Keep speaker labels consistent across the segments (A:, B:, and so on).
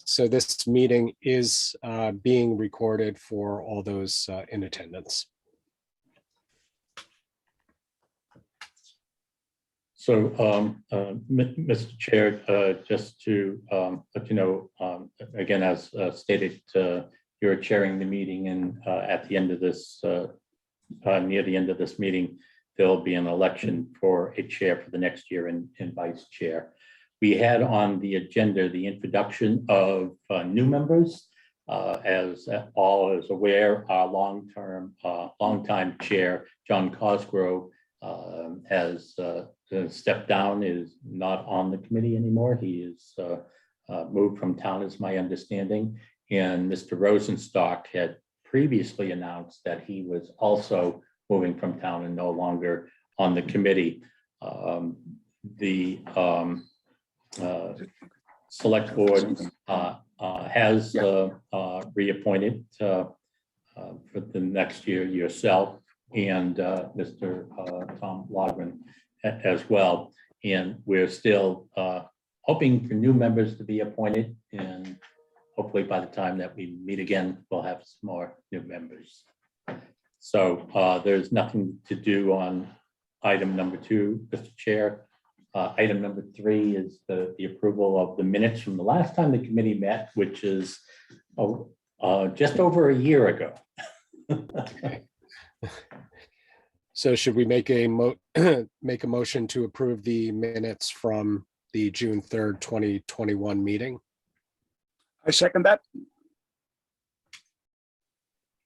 A: So this meeting is being recorded for all those in attendance.
B: So, Mr. Chair, just to let you know, again, as stated, you're chairing the meeting, and at the end of this, near the end of this meeting, there'll be an election for a chair for the next year and vice chair. We had on the agenda the introduction of new members. As all is aware, our longtime chair, John Cosgrove, has stepped down, is not on the committee anymore. He is moved from town, is my understanding. And Mr. Rosenstock had previously announced that he was also moving from town and no longer on the committee. The select board has reappointed for the next year yourself and Mr. Tom Logren as well. And we're still hoping for new members to be appointed, and hopefully by the time that we meet again, we'll have some more new members. So there's nothing to do on item number 2, Mr. Chair. Item number 3 is the approval of the minutes from the last time the committee met, which is just over a year ago.
A: Okay. So should we make a motion to approve the minutes from the June 3rd, 2021 meeting?
C: I second that.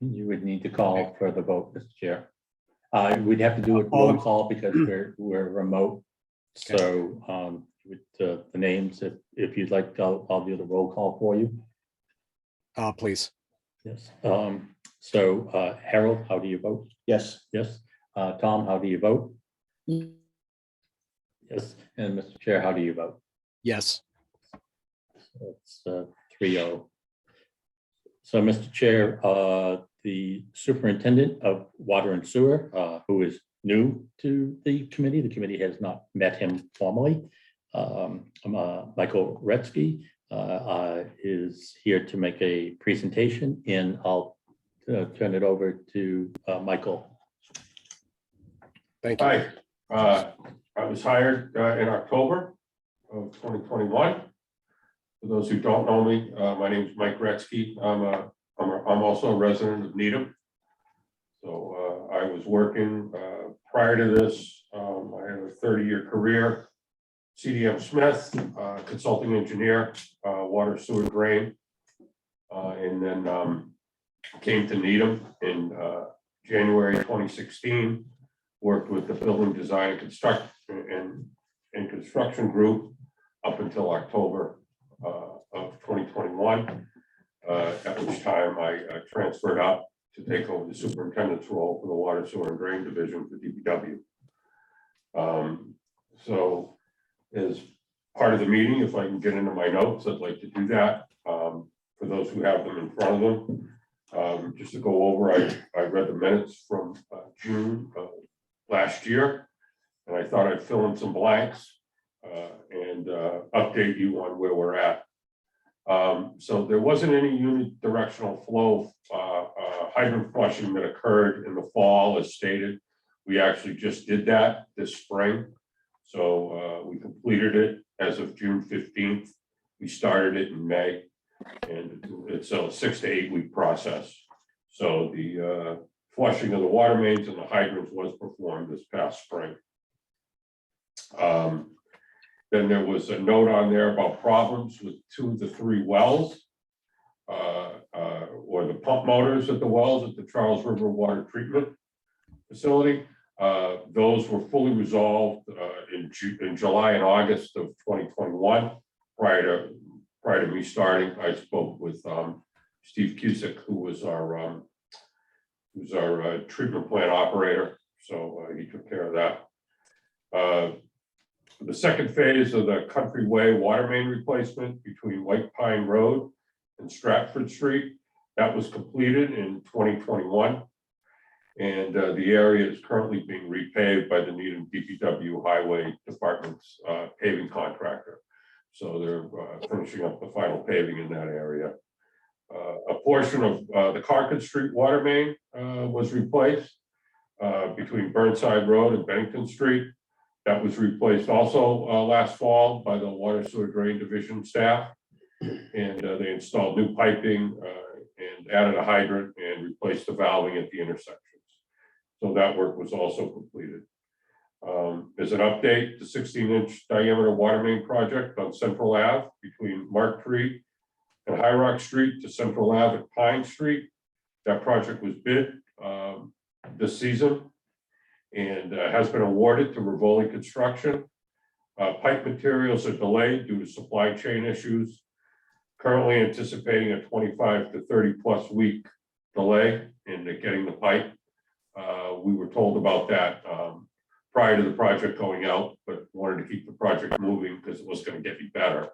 B: You would need to call for the vote, Mr. Chair. We'd have to do a roll call because we're remote.
A: Okay.
B: So with the names, if you'd like, I'll do the roll call for you.
A: Please.
B: Yes. So Harold, how do you vote?
C: Yes.
B: Yes. Tom, how do you vote? Yes. And Mr. Chair, how do you vote?
A: Yes.
B: So it's 3-0. So, Mr. Chair, the superintendent of water and sewer, who is new to the committee has not met him formally. Michael Retsky is here to make a presentation, and I'll turn it over to Michael.
A: Thank you.
D: Hi, I was hired in October of 2021. For those who don't know me, my name is Mike Retsky. I'm also a resident of Needham. So I was working prior to this. I had a 30-year career. CDM Smith, consulting engineer, water, sewer, drain, and then came to Needham in January 2016. Worked with the building design and construction group up until October of 2021, at which time I transferred up to take over the superintendent's role for the water, sewer, and drain division for DPW. So as part of the meeting, if I can get into my notes, I'd like to do that. For those who have them in front of them, just to go over, I read the minutes from June of last year, and I thought I'd fill in some blanks and update you on where we're at. So there wasn't any unidirectional flow hydrant flushing that occurred in the fall as stated. We actually just did that this spring. So we completed it as of June 15th. We started it in May, and it's a 6 to 8 week process. So the flushing of the water mains and the hydrants was performed this past spring. Then there was a note on there about problems with 2 of the 3 wells, or the pump motors at the wells at the Charles River Water Treatment Facility. Those were fully resolved in July and August of 2021. Prior to me starting, I spoke with Steve Cusick, who was our treatment plant operator. So he took care of that. The second phase of the Country Way water main replacement between White Pine Road and Stratford Street, that was completed in 2021. And the area is currently being repaved by the Needham DPW Highway Department's paving contractor. So they're finishing up the final paving in that area. A portion of the Concord Street water main was replaced between Burnside Road and Bennington Street. That was replaced also last fall by the Water Sewer Drain Division staff. And they installed new piping and added a hydrant and replaced the valving at the intersections. So that work was also completed. As an update, the 16-inch diameter water main project on Central Ave between Mark Tree and High Rock Street to Central Ave at Pine Street. That project was bid this season and has been awarded to Rivoli Construction. Pipe materials are delayed due to supply chain issues. Currently anticipating a 25 to 30+ week delay in getting the pipe. We were told about that prior to the project going out, but wanted to keep the project moving because it was going to get any better.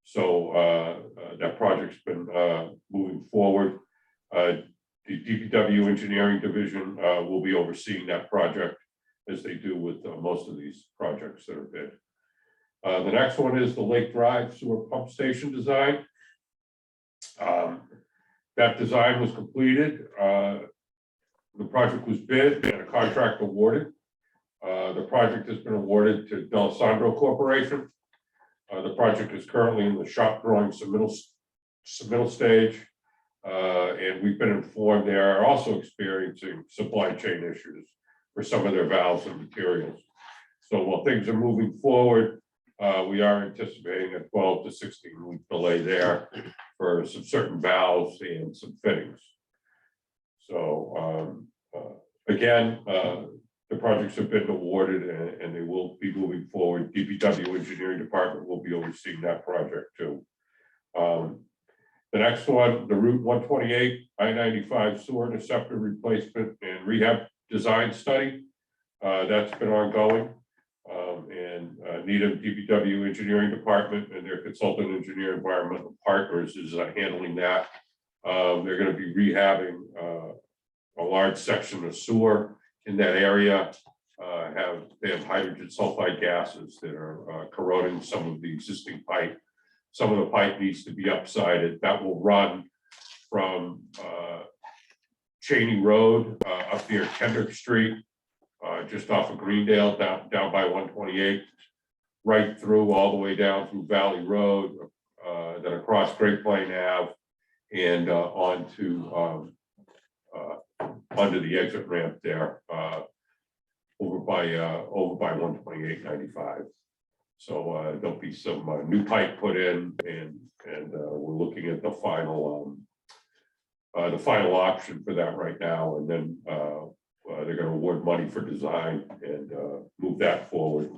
D: So that project's been moving forward. The DPW Engineering Division will be overseeing that project as they do with most of these projects that are bid. The next one is the Lake Drive Sewer Pump Station design. That design was completed. The project was bid and a contract awarded. The project has been awarded to D'Alessandro Corporation. The project is currently in the shop drawing submittal stage. And we've been informed they are also experiencing supply chain issues for some of their valves and materials. So while things are moving forward, we are anticipating a 12 to 16 week delay there for some certain valves and some fittings. So again, the projects have been awarded and they will be moving forward. DPW Engineering Department will be overseeing that project too. The next one, the Route 128 I-95 sewer interceptor replacement and rehab design study. That's been ongoing. And Needham DPW Engineering Department and their consultant engineer environmental partners is handling that. They're going to be rehabbing a large section of sewer in that area. They have hydrogen sulfide gases that are corroding some of the existing pipe. Some of the pipe needs to be upsided. That will run from Cheney Road up near Kendrick Street, just off of Greendale, down by 128, right through all the way down through Valley Road, then across Great Plain Ave, and onto the exit ramp there, over by 128-95. So there'll be some new pipe put in, and we're looking at the final option for that right now, and then they're going to award money for design and move that forward.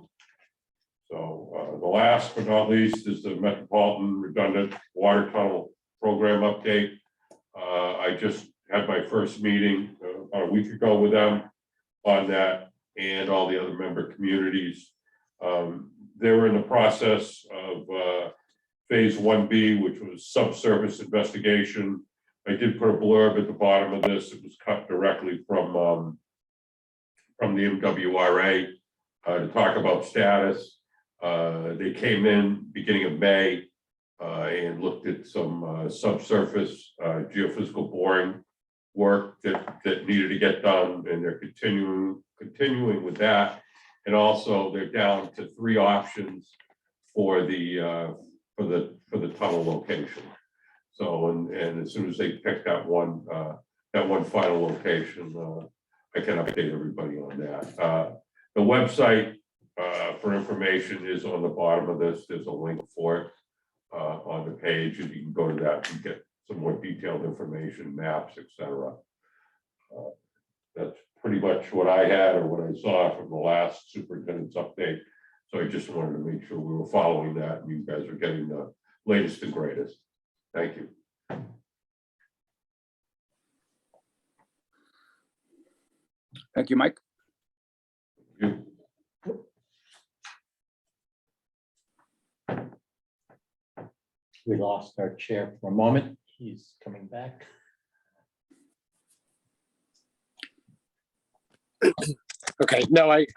D: So the last but not least is the Metropolitan Redundant Water Tunnel Program update. I just had my first meeting about a week ago with them on that and all the other member communities. They were in the process of phase 1B, which was subsurface investigation. I did put a blurb at the bottom of this. It was cut directly from the MWRA to talk about status. They came in beginning of May and looked at some subsurface geophysical boring work that needed to get done, and they're continuing with that. And also they're down to 3 options for the tunnel location. So and as soon as they pick that one final location, I can update everybody on that. The website for information is on the bottom of this. There's a link for it on the page, and you can go to that and get some more detailed information, maps, etc. That's pretty much what I had or what I saw from the last superintendent's update. So I just wanted to make sure we were following that and you guys are getting the latest and greatest. Thank you.
C: Thank you, Mike.
D: You.
B: We lost our chair for a moment. He's coming back.
A: Okay, no, I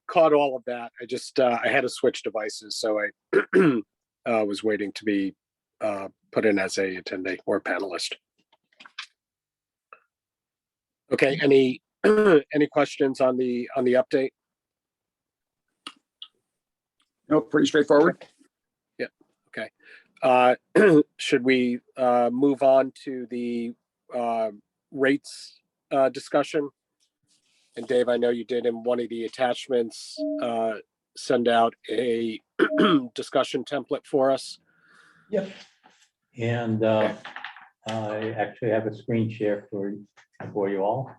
A: caught all of that. I just, I had to switch devices, so I was waiting to be put in as a attendee or panelist. Okay, any any questions on the update?
C: No, pretty straightforward.
A: Should we move on to the rates discussion? And Dave, I know you did in one of the attachments send out a discussion template for us.
B: Yep. And I actually have a screen share for you all.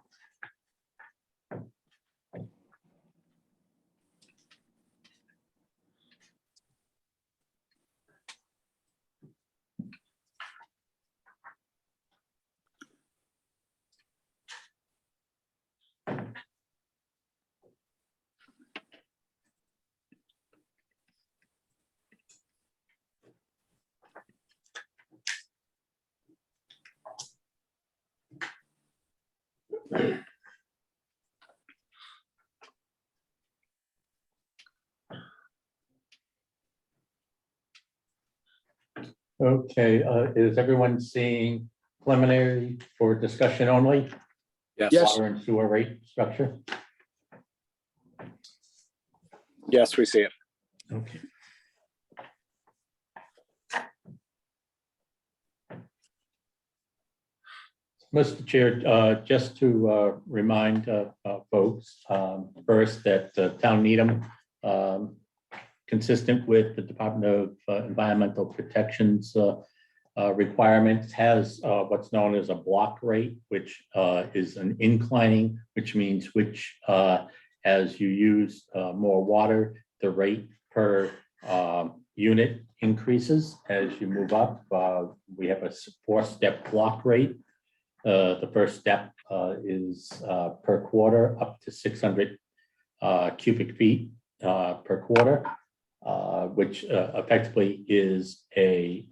B: Okay, is everyone seeing preliminary for discussion only?
A: Yes.
B: Water and sewer rate structure?
A: Yes, we see it.
B: Okay. Mr. Chair, just to remind folks, first that Town Needham, consistent with the Department of Environmental Protection's requirements, has what's known as a block rate, which is an inclining, which means as you use more water, the rate per unit increases as you move up. We have a 4-step block rate. The first step is per quarter up to 600 cubic feet per quarter, which effectively is a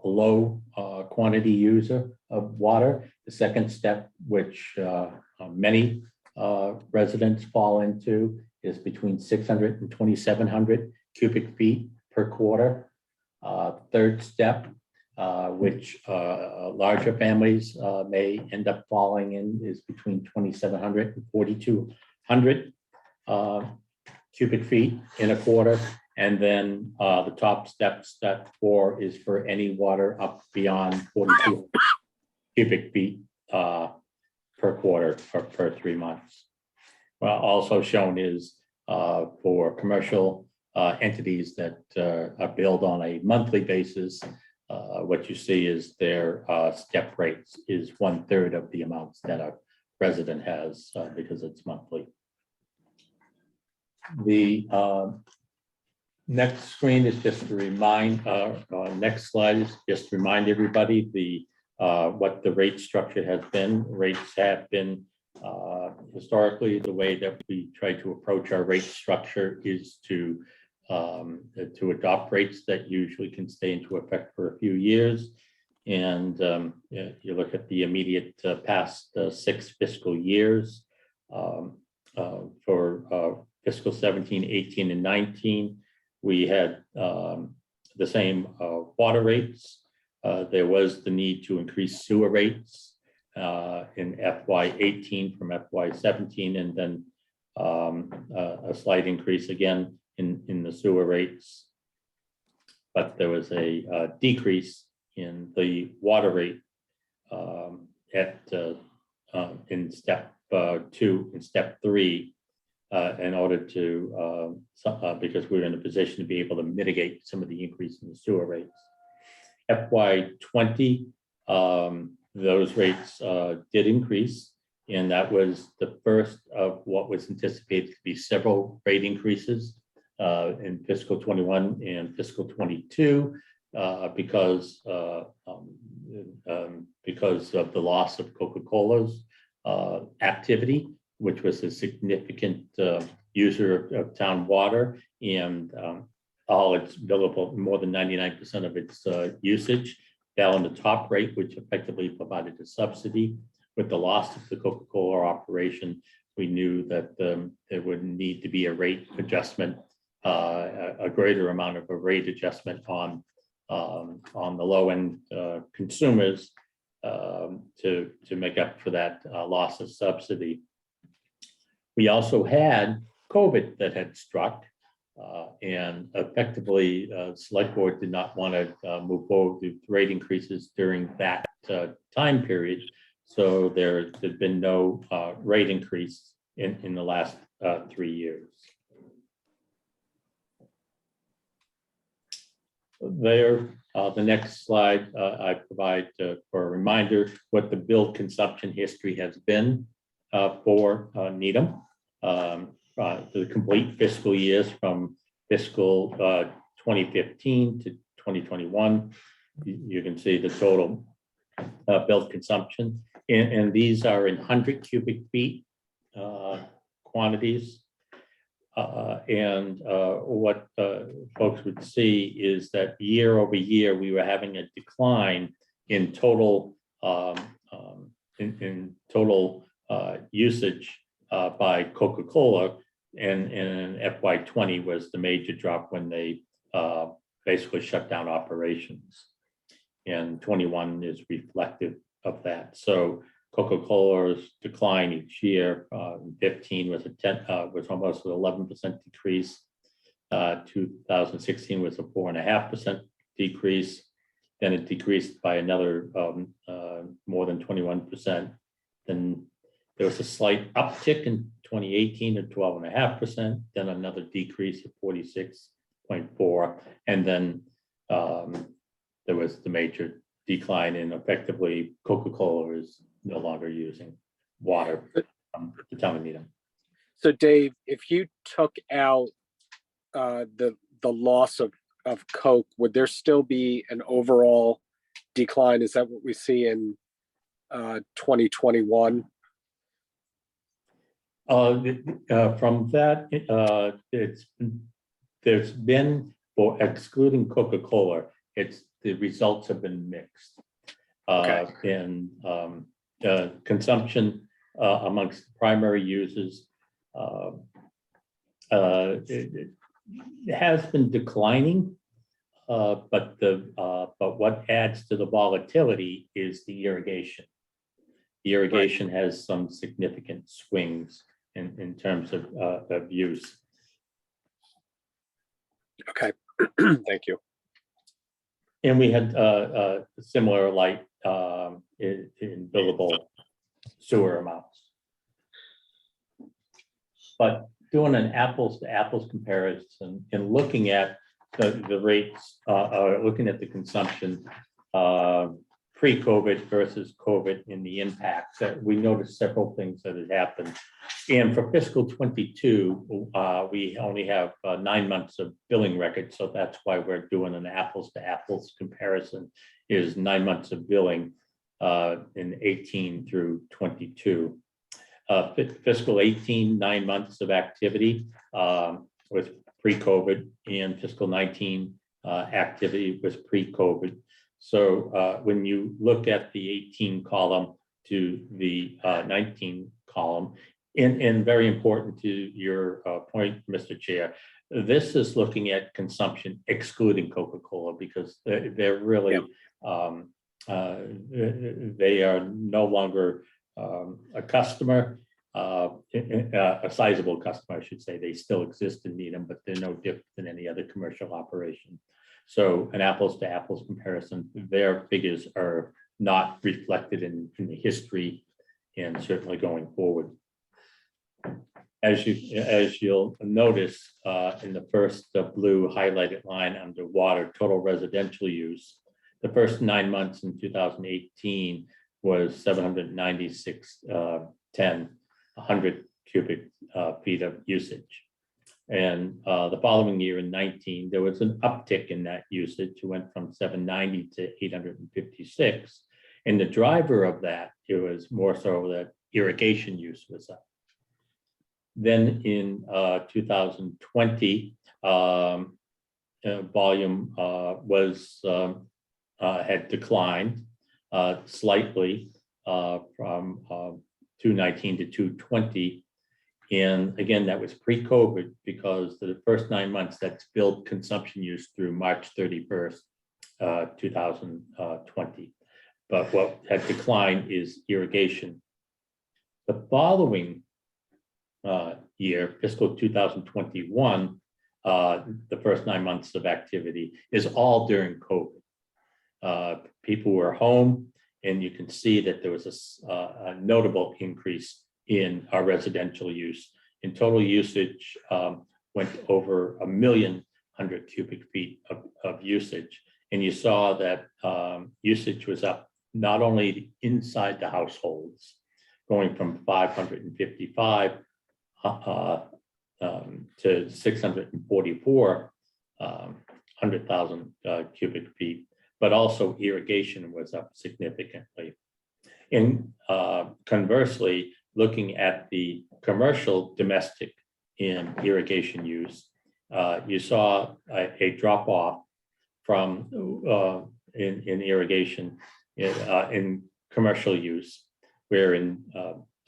B: low quantity user of water. The second step, which many residents fall into, is between 600 and 2,700 cubic feet per quarter. Third step, which larger families may end up falling in, is between 2,700 and 4,200 cubic feet in a quarter. And then the top step 4, is for any water up beyond 42 cubic feet per quarter per 3 months. Well, also shown is for commercial entities that are billed on a monthly basis. What you see is their step rates is 1/3 of the amounts that a resident has because it's monthly. The next screen is just to remind, next slide is just to remind everybody what the rate structure has been. Rates have been historically, the way that we try to approach our rate structure is to adopt rates that usually can stay into effect for a few years. And you look at the immediate past 6 fiscal years for fiscal 17, 18, and 19, we had the same water rates. There was the need to increase sewer rates in FY 18 from FY 17, and then a slight increase again in the sewer rates. But there was a decrease in the water rate in step 2 and step 3 in order to, because we were in a position to be able to mitigate some of the increase in the sewer rates. FY 20, those rates did increase, and that was the first of what was anticipated to be several rate increases in fiscal 21 and fiscal 22 because of the loss of Coca-Cola's activity, which was a significant user of town water, and all its billable, more than 99% of its usage fell in the top rate, which effectively provided a subsidy. With the loss of the Coca-Cola operation, we knew that there would need to be a rate adjustment a greater amount of a rate adjustment on the low end consumers to make up for that loss of subsidy. We also had COVID that had struck, and effectively, select board did not want to move forward with rate increases during that time period. So there's been no rate increase in the last 3 years. There, the next slide, I provide for a reminder what the bill consumption history has been for Needham. The complete fiscal years from fiscal 2015 to 2021. You can see the total billed consumption, and these are in 100 cubic feet quantities. What folks would see is that year over year, we were having a decline in total in total usage by Coca-Cola, and FY20 was the major drop when they basically shut down operations, and 21 is reflective of that. So Coca-Cola's decline each year, 15 was was almost an 11% decrease. 2016 was a 4.5% decrease. Then it decreased by another more than 21%. Then there was a slight uptick in 2018 at 12.5%. Then another decrease of 46.4%, and then there was the major decline in effectively Coca-Cola is no longer using water from the town of Needham.
A: So Dave, if you took out the loss of Coke, would there still be an overall decline? Is that what we see in 2021?
B: From that, there's been, for excluding Coca-Cola, the results have been mixed.
A: Okay.
B: And consumption amongst primary users it has been declining, but what adds to the volatility is the irrigation. The irrigation has some significant swings in terms of use.
A: Okay, thank you.
B: And we had similar light in billable sewer amounts. But doing an apples to apples comparison and looking at the rates, looking at the consumption pre-COVID versus COVID and the impacts, that we noticed several things that had happened. And for fiscal 22, we only have 9 months of billing records, so that's why we're doing an apples to apples comparison, is 9 months of billing in 18 through 22. Fiscal 18, 9 months of activity was pre-COVID, and fiscal 19 activity was pre-COVID. So when you look at the 18 column to the 19 column, and very important to your point, Mr. Chair, this is looking at consumption excluding Coca-Cola, because they're really, they are no longer a customer, a sizable customer, I should say. They still exist in Needham, but they're no different than any other commercial operation. So an apples to apples comparison, their figures are not reflected in the history and certainly going forward. As you'll notice in the first blue highlighted line under water, total residential use, the first 9 months in 2018 was 796.10, 100 cubic feet of usage. And the following year in 19, there was an uptick in that usage. It went from 790 to 856. And the driver of that, it was more so that irrigation use was up. Then in 2020, volume had declined slightly from 219 to 220. And again, that was pre-COVID because the first 9 months, that's billed consumption use through March 31st, 2020. But what had declined is irrigation. The following year, fiscal 2021, the first 9 months of activity is all during COVID. People were home, and you can see that there was a notable increase in our residential use. In total usage went over 1,100,000 cubic feet of usage. And you saw that usage was up not only inside the households, going from 555 to 644 100,000 cubic feet, but also irrigation was up significantly. And conversely, looking at the commercial domestic in irrigation use, you saw a drop off from in irrigation in commercial use, where in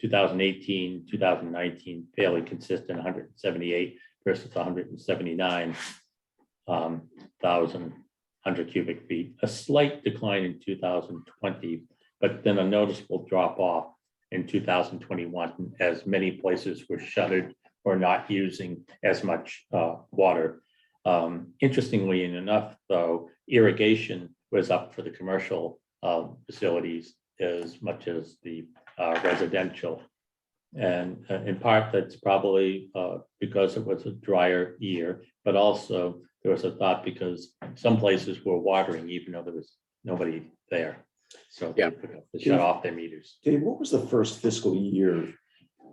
B: 2018, 2019, fairly consistent, 178 versus 179,000 cubic feet, a slight decline in 2020, but then a noticeable drop off in 2021 as many places were shuttered or not using as much water. Interestingly enough, though, irrigation was up for the commercial facilities as much as the residential. And in part, that's probably because it was a drier year, but also there was a thought because some places were watering even though there was nobody there. So
A: Yeah,
B: they shut off their meters.
E: Dave, what was the first fiscal year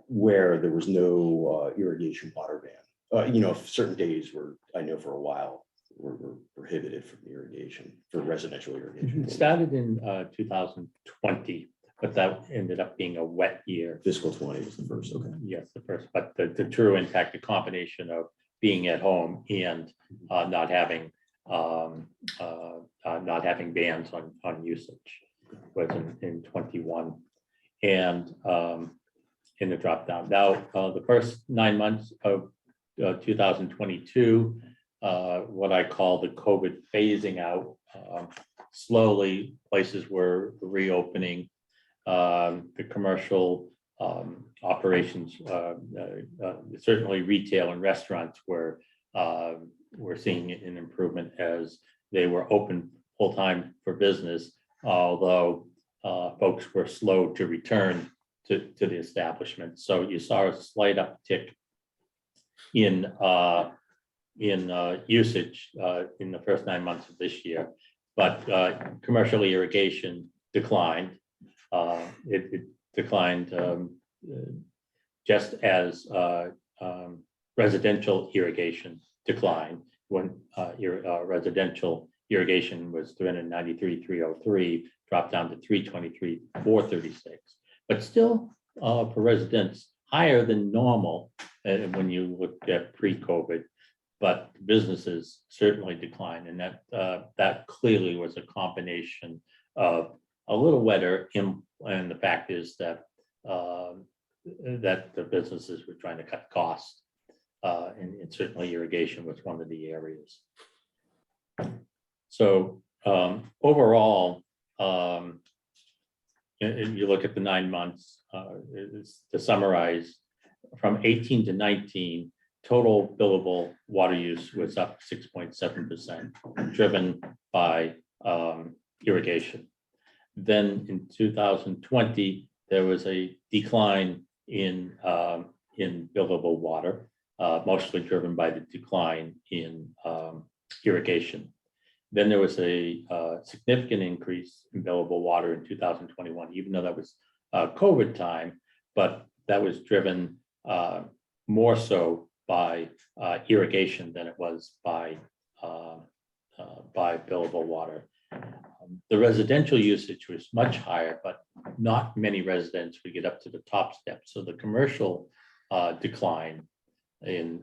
E: where there was no irrigation water ban? Certain days were, I know for a while, were prohibited from irrigation, for residential irrigation.
B: It started in 2020, but that ended up being a wet year.
E: Fiscal 20 was the first, okay.
B: Yes, the first, but the true impact, the combination of being at home and not having bans on usage was in 21, and in the drop down. Now, the first 9 months of 2022, what I call the COVID phasing out, slowly places were reopening. The commercial operations, certainly retail and restaurants were seeing an improvement as they were open full time for business, although folks were slow to return to the establishment. So you saw a slight uptick in usage in the first 9 months of this year, but commercial irrigation declined. It declined just as residential irrigation declined when residential irrigation was 393,303, dropped down to 323,436, but still for residents higher than normal when you look at pre-COVID, but businesses certainly declined, and that clearly was a combination of a little wetter, and the fact is that the businesses were trying to cut costs, and certainly irrigation was one of the areas. So overall, if you look at the 9 months, to summarize, from 18 to 19, total billable water use was up 6.7%, driven by irrigation. Then in 2020, there was a decline in billable water, mostly driven by the decline in irrigation. Then there was a significant increase in billable water in 2021, even though that was COVID time, but that was driven more so by irrigation than it was by billable water. The residential usage was much higher, but not many residents would get up to the top step. So the commercial decline in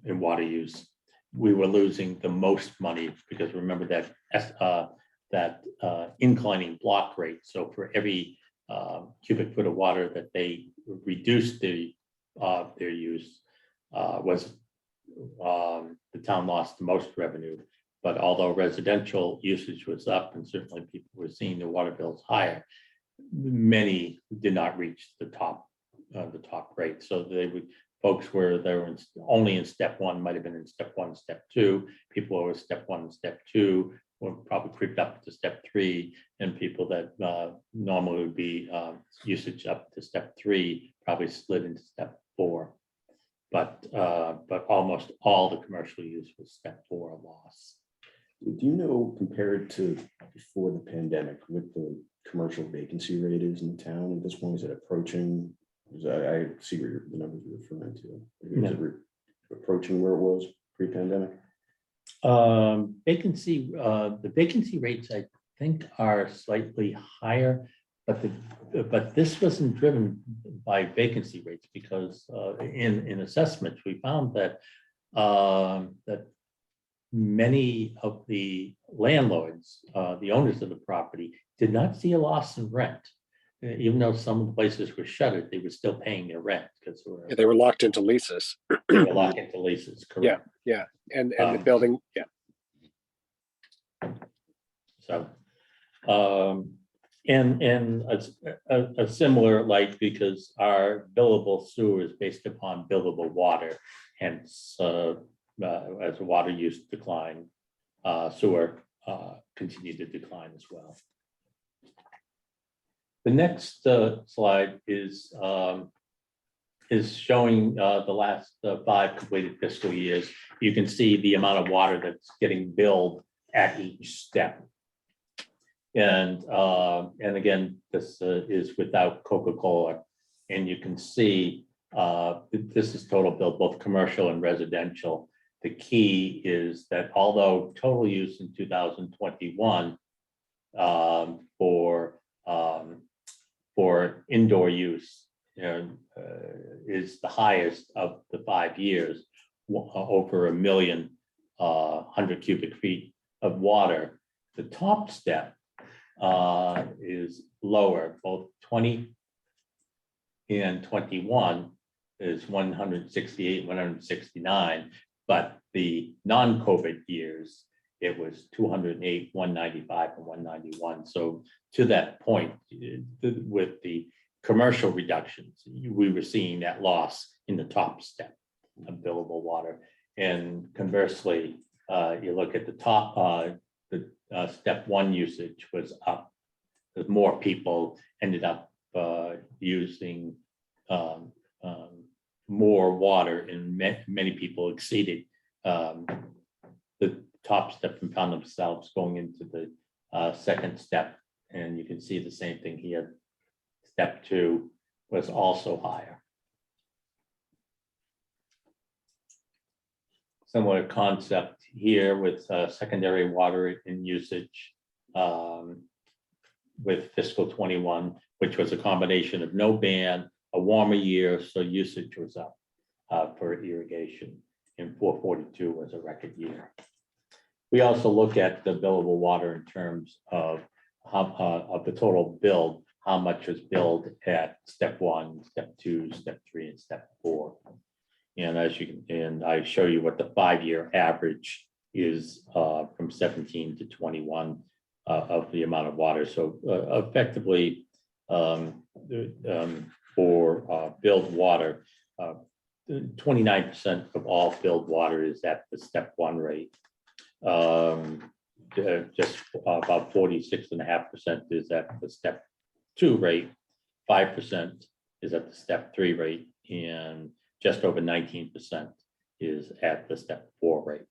B: water use, we were losing the most money because remember that inclining block rate. So for every cubic foot of water that they reduced the their use was the town lost the most revenue. But although residential usage was up and certainly people were seeing the water bills higher, many did not reach the top rate. So they would, folks were there only in step one, might have been in step one, step two. People who were step one and step two were probably creeped up to step three, and people that normally would be usage up to step three probably slid into step four. But almost all the commercial use was step four loss.
E: Do you know, compared to before the pandemic, what the commercial vacancy rate is in town at this point? Is it approaching? I see where the numbers you're referring to. Is it approaching where it was pre-pandemic?
B: Vacancy, the vacancy rates, I think, are slightly higher, but this wasn't driven by vacancy rates because in assessments, we found that that many of the landlords, the owners of the property, did not see a loss in rent. Even though some of the places were shuttered, they were still paying their rent because
A: They were locked into leases.
B: they were locked into leases, correct?
A: And the building,
B: So, and a similar like, because our billable sewer is based upon billable water, hence as water use decline, sewer continued to decline as well. The next slide is showing the last 5 completed fiscal years. You can see the amount of water that's getting billed at each step. And again, this is without Coca-Cola. And you can see this is total bill, both commercial and residential. The key is that although total use in 2021 for indoor use is the highest of the 5 years, over 1 million 100 cubic feet of water. The top step is lower, both 20 and 21 is 168, 169, but the non-COVID years, it was 208, 195, and 191. So to that point, with the commercial reductions, we were seeing that loss in the top step of billable water. And conversely, you look at the top, step one usage was up. As more people ended up using more water, and many people exceeded the top step and found themselves going into the second step. And you can see the same thing here. Step two was also higher. Similar concept here with secondary water in usage with fiscal 21, which was a combination of no ban, a warmer year, so usage was up for irrigation, and 442 was a record year. We also look at the billable water in terms of how of the total bill, how much was billed at step one, step two, step three, and step four. And as you can, and I show you what the 5-year average is from 17 to 21 of the amount of water. So effectively, for billed water, 29% of all billed water is at the step one rate. Just about 46.5% is at the step two rate, 5% is at the step three rate, and just over 19% is at the step four rate.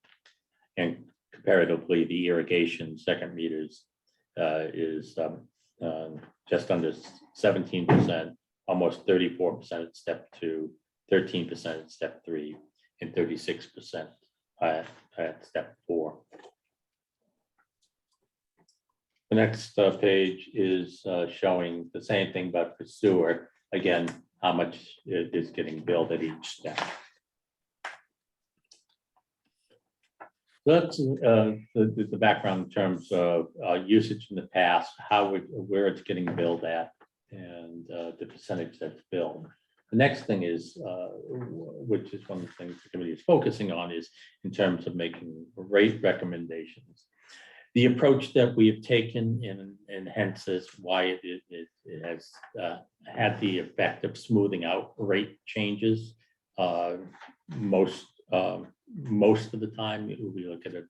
B: And comparatively, the irrigation second meters is just under 17%, almost 34% at step two, 13% at step three, and 36% at step four. The next page is showing the same thing, but for sewer, again, how much is getting billed at each step. That's the background in terms of usage in the past, where it's getting billed at, and the percentage that's billed. The next thing is, which is one of the things the committee is focusing on, is in terms of making rate recommendations. The approach that we have taken, and hence is why it has had the effect of smoothing out rate changes. Most of the time, we look at it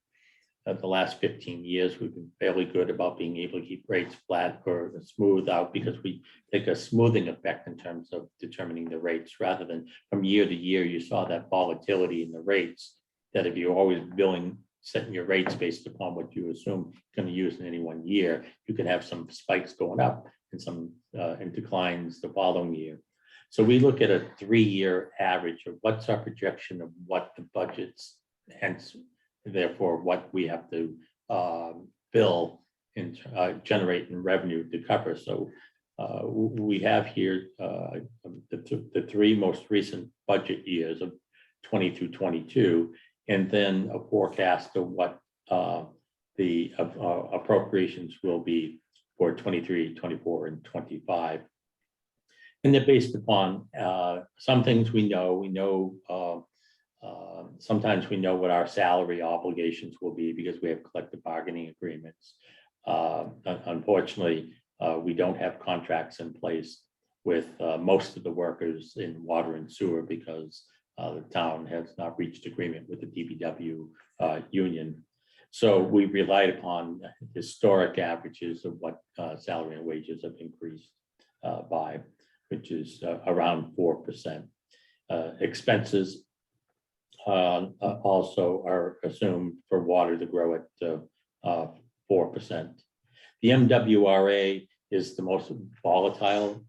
B: the last 15 years, we've been fairly good about being able to keep rates flat or smooth out, because we take a smoothing effect in terms of determining the rates, rather than from year to year, you saw that volatility in the rates, that if you're always setting your rates based upon what you assume you're going to use in any one year, you can have some spikes going up and some and declines the following year. So we look at a 3-year average of what's our projection of what the budgets, hence therefore what we have to bill and generate in revenue to cover. So we have here the 3 most recent budget years of 20 through 22, and then a forecast of what the appropriations will be for 23, 24, and 25. And they're based upon some things we know. Sometimes we know what our salary obligations will be because we have collective bargaining agreements. Unfortunately, we don't have contracts in place with most of the workers in water and sewer, because the town has not reached agreement with the DPW union. So we relied upon historic averages of what salary and wages have increased by, which is around 4%. Expenses also are assumed for water to grow at 4%. The MWRA is the most volatile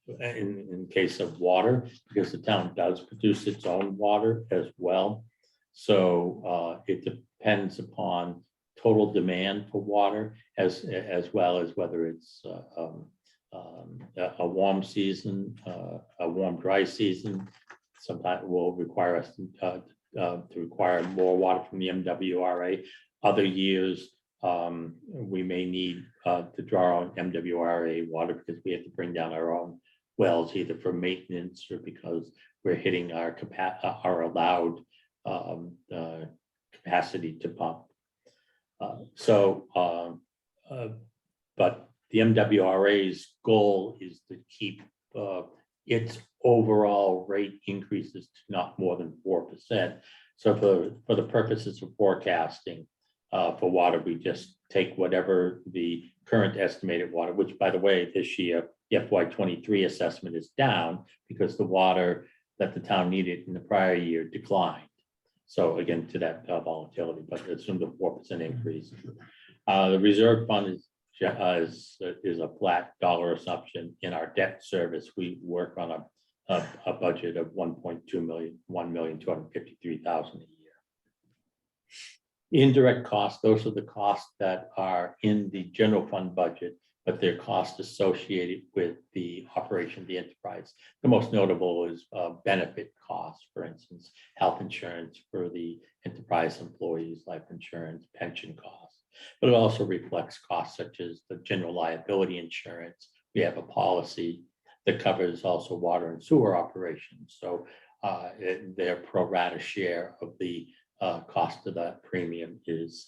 B: in case of water, because the town does produce its own water as well. So it depends upon total demand for water, as well as whether it's a warm season, a warm dry season. Sometimes it will require us to require more water from the MWRA. Other years, we may need to draw on MWRA water because we have to bring down our own wells, either for maintenance or because we're hitting our allowed capacity to pump. But the MWRA's goal is to keep its overall rate increases to not more than 4%. So for the purposes of forecasting for water, we just take whatever the current estimated water, which, by the way, this year, the FY23 assessment is down because the water that the town needed in the prior year declined. So again, to that volatility, but assume the 4% increase. The reserve fund is a flat dollar assumption. In our debt service, we work on a budget of 1.2 million, 1,253,000 a year. Indirect costs, those are the costs that are in the general fund budget, but they're costs associated with the operation of the enterprise. The most notable is benefit costs, for instance, health insurance for the enterprise employees, life insurance, pension costs. But it also reflects costs such as the general liability insurance. We have a policy that covers also water and sewer operations. So their pro rata share of the cost of that premium is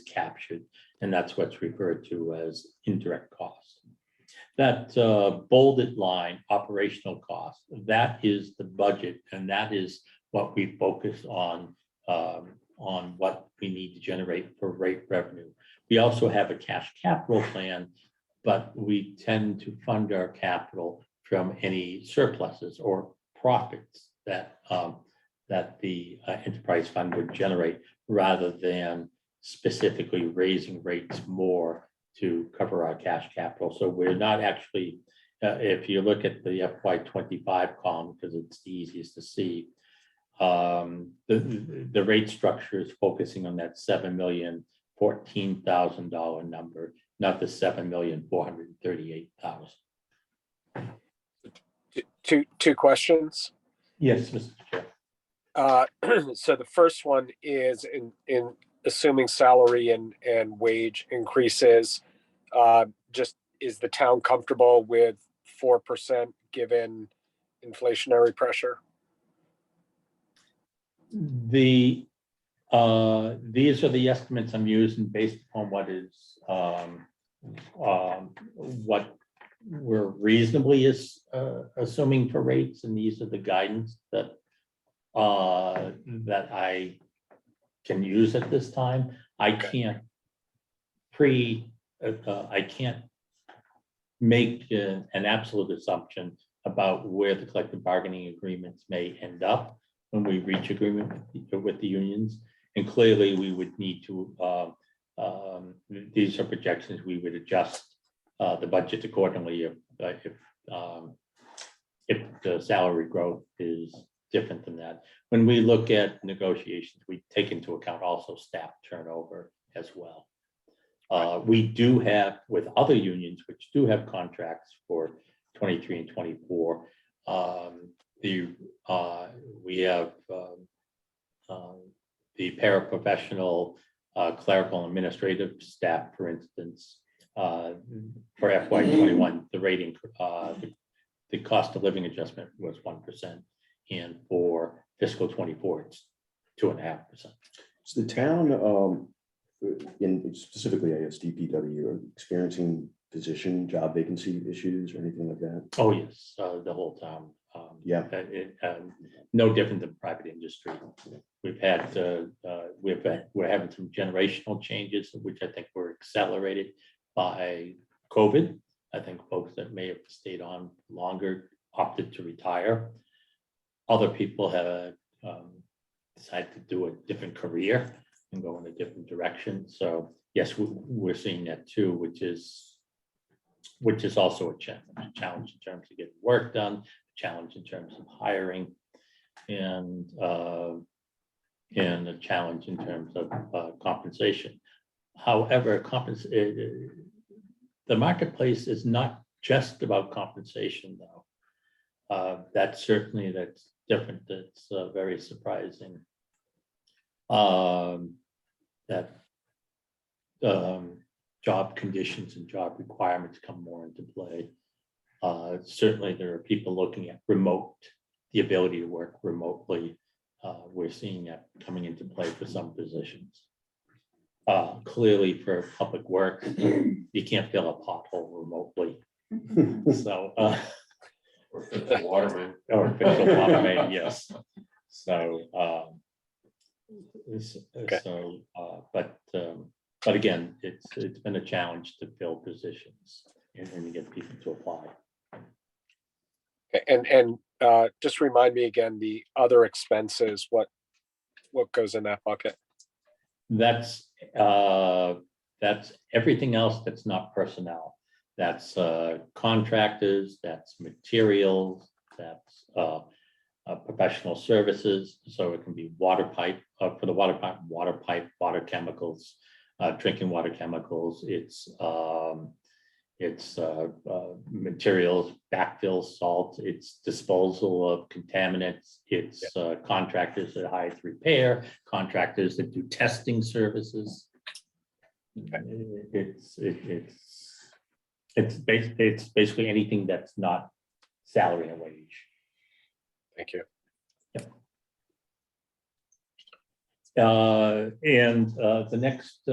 B: captured, and that's what's referred to as indirect costs. That bolded line, operational cost, that is the budget, and that is what we focus on what we need to generate for rate revenue. We also have a cash capital plan, but we tend to fund our capital from any surpluses or profits that the enterprise fund would generate, rather than specifically raising rates more to cover our cash capital. So we're not actually, if you look at the FY25 column, because it's the easiest to see, the rate structure is focusing on that $7,014,000 number, not the $7,438,000.
A: Two questions.
B: Yes, Mr. Chair.
A: So the first one is in assuming salary and wage increases, just is the town comfortable with 4% given inflationary pressure?
B: These are the estimates I'm using based upon what is what we're reasonably assuming for rates, and these are the guidance that that I can use at this time. I can't I can't make an absolute assumption about where the collective bargaining agreements may end up when we reach agreement with the unions. And clearly we would need to, these are projections, we would adjust the budget accordingly if the salary growth is different than that. When we look at negotiations, we take into account also staff turnover as well. We do have, with other unions, which do have contracts for 23 and 24, we have the paraprofessional, clerical and administrative staff, for instance, for FY21, the rating, the cost of living adjustment was 1%, and for fiscal 24, it's 2.5%.
E: So the town, in specifically, I guess, DPW, are experiencing position job vacancy issues or anything like that?
B: Oh, yes, the whole town.
E: Yeah.
B: No different than private industry. We've had, we're having some generational changes, which I think were accelerated by COVID. I think folks that may have stayed on longer opted to retire. Other people have decided to do a different career and go in a different direction. So yes, we're seeing that too, which is also a challenge in terms of getting work done, a challenge in terms of hiring, and a challenge in terms of compensation. However, the marketplace is not just about compensation, though. That's different. That's very surprising. That job conditions and job requirements come more into play. Certainly there are people looking at the ability to work remotely. We're seeing that coming into play for some positions. Clearly for public work, you can't fill a pothole remotely. So,
D: Or fiscal waterman.
B: or fiscal waterman, yes. So, but again, it's been a challenge to fill positions and to get people to apply.
A: And just remind me again, the other expenses, what goes in that bucket?
B: That's everything else that's not personnel. That's contractors, that's materials, that's professional services. So it can be water pipe, for the water pipe, water chemicals, drinking water chemicals. It's materials, backfill salt, it's disposal of contaminants, it's contractors that hire to repair, contractors that do testing services. It's basically anything that's not salary and wage.
A: Thank you.
B: The next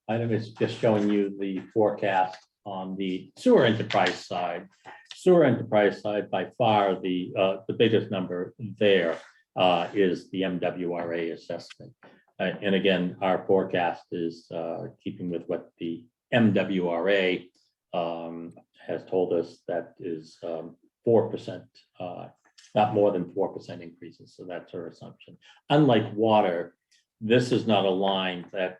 B: item is just showing you the forecast on the sewer enterprise side. Sewer enterprise side, by far the biggest number there is the MWRA assessment. And again, our forecast is keeping with what the MWRA has told us, that is 4%, not more than 4% increases. So that's our assumption. Unlike water, this is not a line that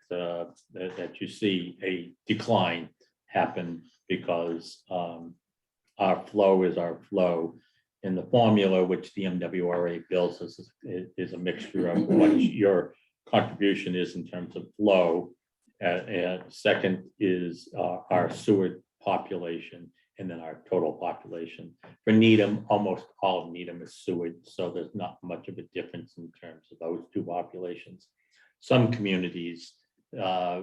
B: you see a decline happen, because our flow is our flow. And the formula which the MWRA builds us is a mixture of what your contribution is in terms of flow. And second is our sewer population, and then our total population. For Needham, almost all of Needham is sewage, so there's not much of a difference in terms of those two populations. Some communities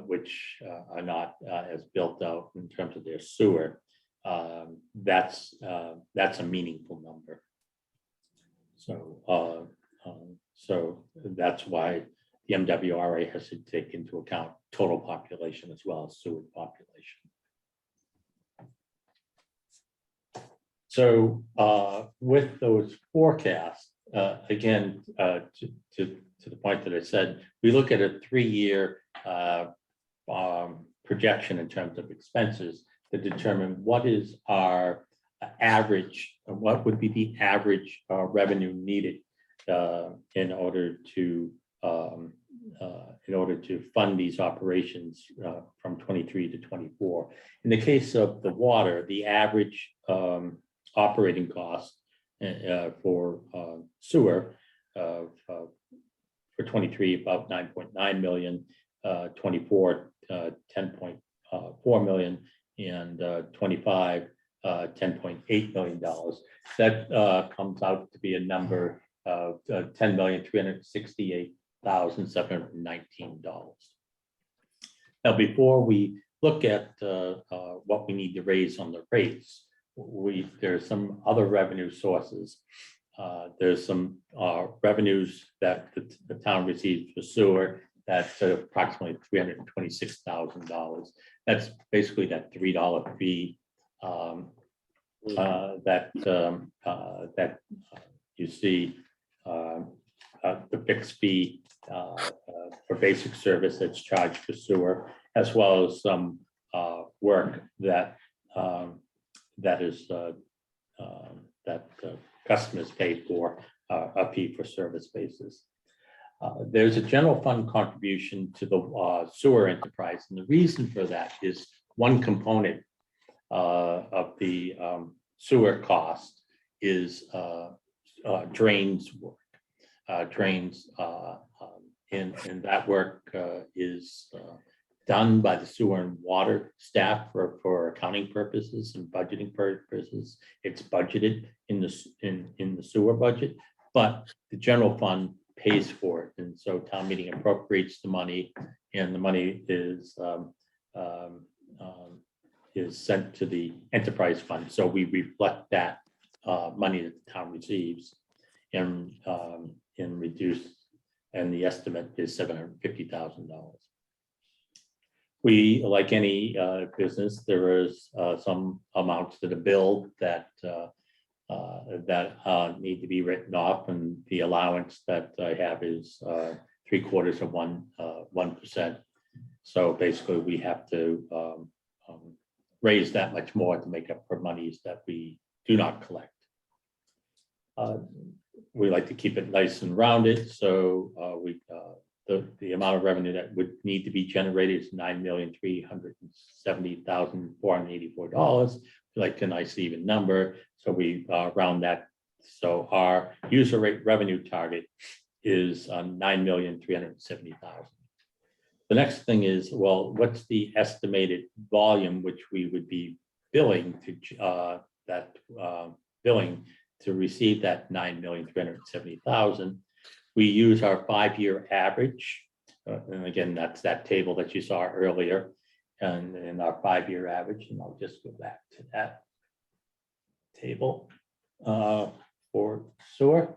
B: which are not as built out in terms of their sewer, that's a meaningful number. So that's why the MWRA has to take into account total population as well as sewer population. So with those forecasts, again, to the point that I said, we look at a 3-year projection in terms of expenses to determine what is our average, what would be the average revenue needed in order to fund these operations from 23 to 24. In the case of the water, the average operating cost for sewer for 23 about 9.9 million, 24 10.4 million, and 25 $10.8 million. That comes out to be a number of $10,368,719. Now, before we look at what we need to raise on the rates, there's some other revenue sources. There's some revenues that the town receives for sewer. That's approximately $326,000. That's basically that $3 fee that you see, the fixed fee for basic service that's charged for sewer, as well as some work that customers pay for a fee for service basis. There's a general fund contribution to the sewer enterprise, and the reason for that is one component of the sewer cost is drains work. Drains, and that work is done by the sewer and water staff for accounting purposes and budgeting purposes. It's budgeted in the sewer budget, but the general fund pays for it, and so town meeting appropriates the money, and the money is sent to the enterprise fund. So we reflect that money that the town receives and reduce, and the estimate is $750,000. We, like any business, there is some amounts that are billed that need to be written off, and the allowance that I have is 3/4 of 1%. So basically, we have to raise that much more to make up for monies that we do not collect. We like to keep it nice and rounded, so the amount of revenue that would need to be generated is $9,370,484. We like a nice even number, so we round that. So our user rate revenue target is $9,370,000. The next thing is, well, what's the estimated volume which we would be billing to billing to receive that $9,370,000? We use our 5-year average, and again, that's that table that you saw earlier, and in our 5-year average, and I'll just go back to that table for sewer.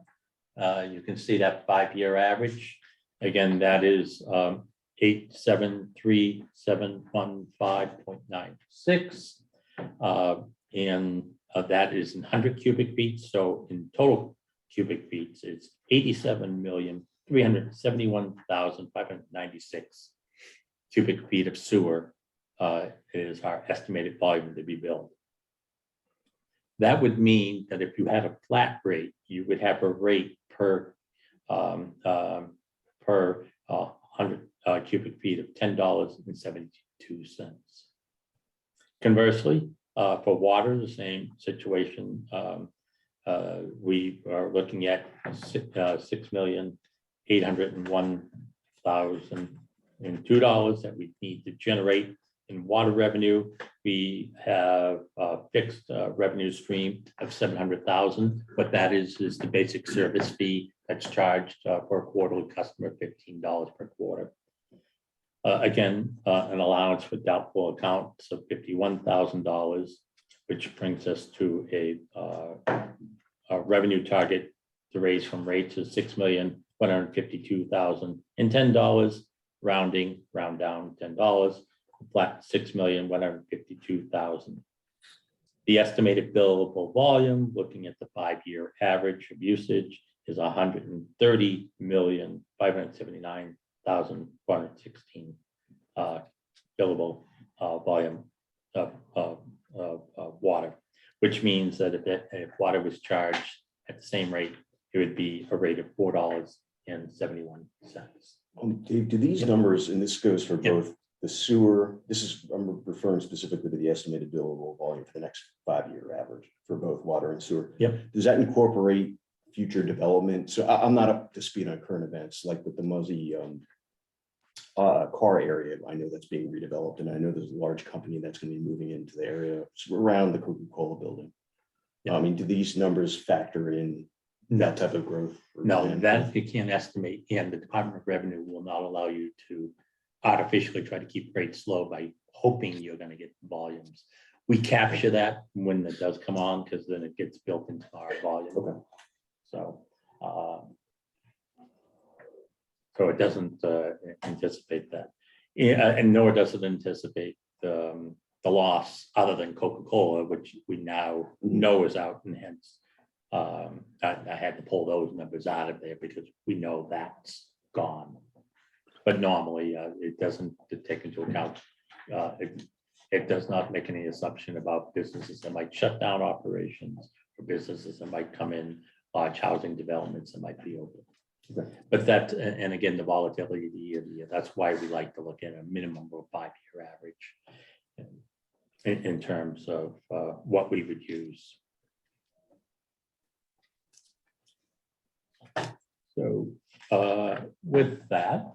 B: You can see that 5-year average. Again, that is 873,715.96, and that is in 100 cubic feet. So in total cubic feet, it's 87,371,596 cubic feet of sewer is our estimated volume to be billed. That would mean that if you had a flat rate, you would have a rate per 100 cubic feet of $10.72. Conversely, for water, the same situation. We are looking at $6,801,002 that we need to generate in water revenue. We have a fixed revenue stream of $700,000. What that is the basic service fee that's charged for a quarterly customer, $15 per quarter. Again, an allowance for doubtful accounts of $51,000, which brings us to a revenue target to raise from rates is $6,152,010, rounding, round down $10, flat $6,152,000. The estimated billable volume, looking at the 5-year average of usage, is 130,579,416 billable volume of water, which means that if water was charged at the same rate, it would be a rate of $4.71.
E: Dave, do these numbers, and this goes for
B: Yep.
E: both the sewer, I'm referring specifically to the estimated billable volume for the next 5-year average for both water and sewer.
B: Yep.
E: Does that incorporate future development? So I'm not up to speed on current events, like with the Muzzy car area. I know that's being redeveloped, and I know there's a large company that's going to be moving into the area around the Coca-Cola building.
B: Yeah.
E: I mean, do these numbers factor in that type of growth?
B: No, that you can't estimate, and the Department of Revenue will not allow you to artificially try to keep rates low by hoping you're going to get volumes. We capture that when it does come on, because then it gets built into our volume.
E: Okay.
B: So, so it doesn't anticipate that, and nor does it anticipate the loss other than Coca-Cola, which we now know is out, and hence I had to pull those numbers out of there because we know that's gone. But normally it doesn't take into account, it does not make any assumption about businesses that might shut down operations or businesses that might come in, large housing developments that might be open.
E: Okay.
B: But that, and again, the volatility of the year to year, that's why we like to look at a minimum of 5-year average in terms of what we would use. So with that,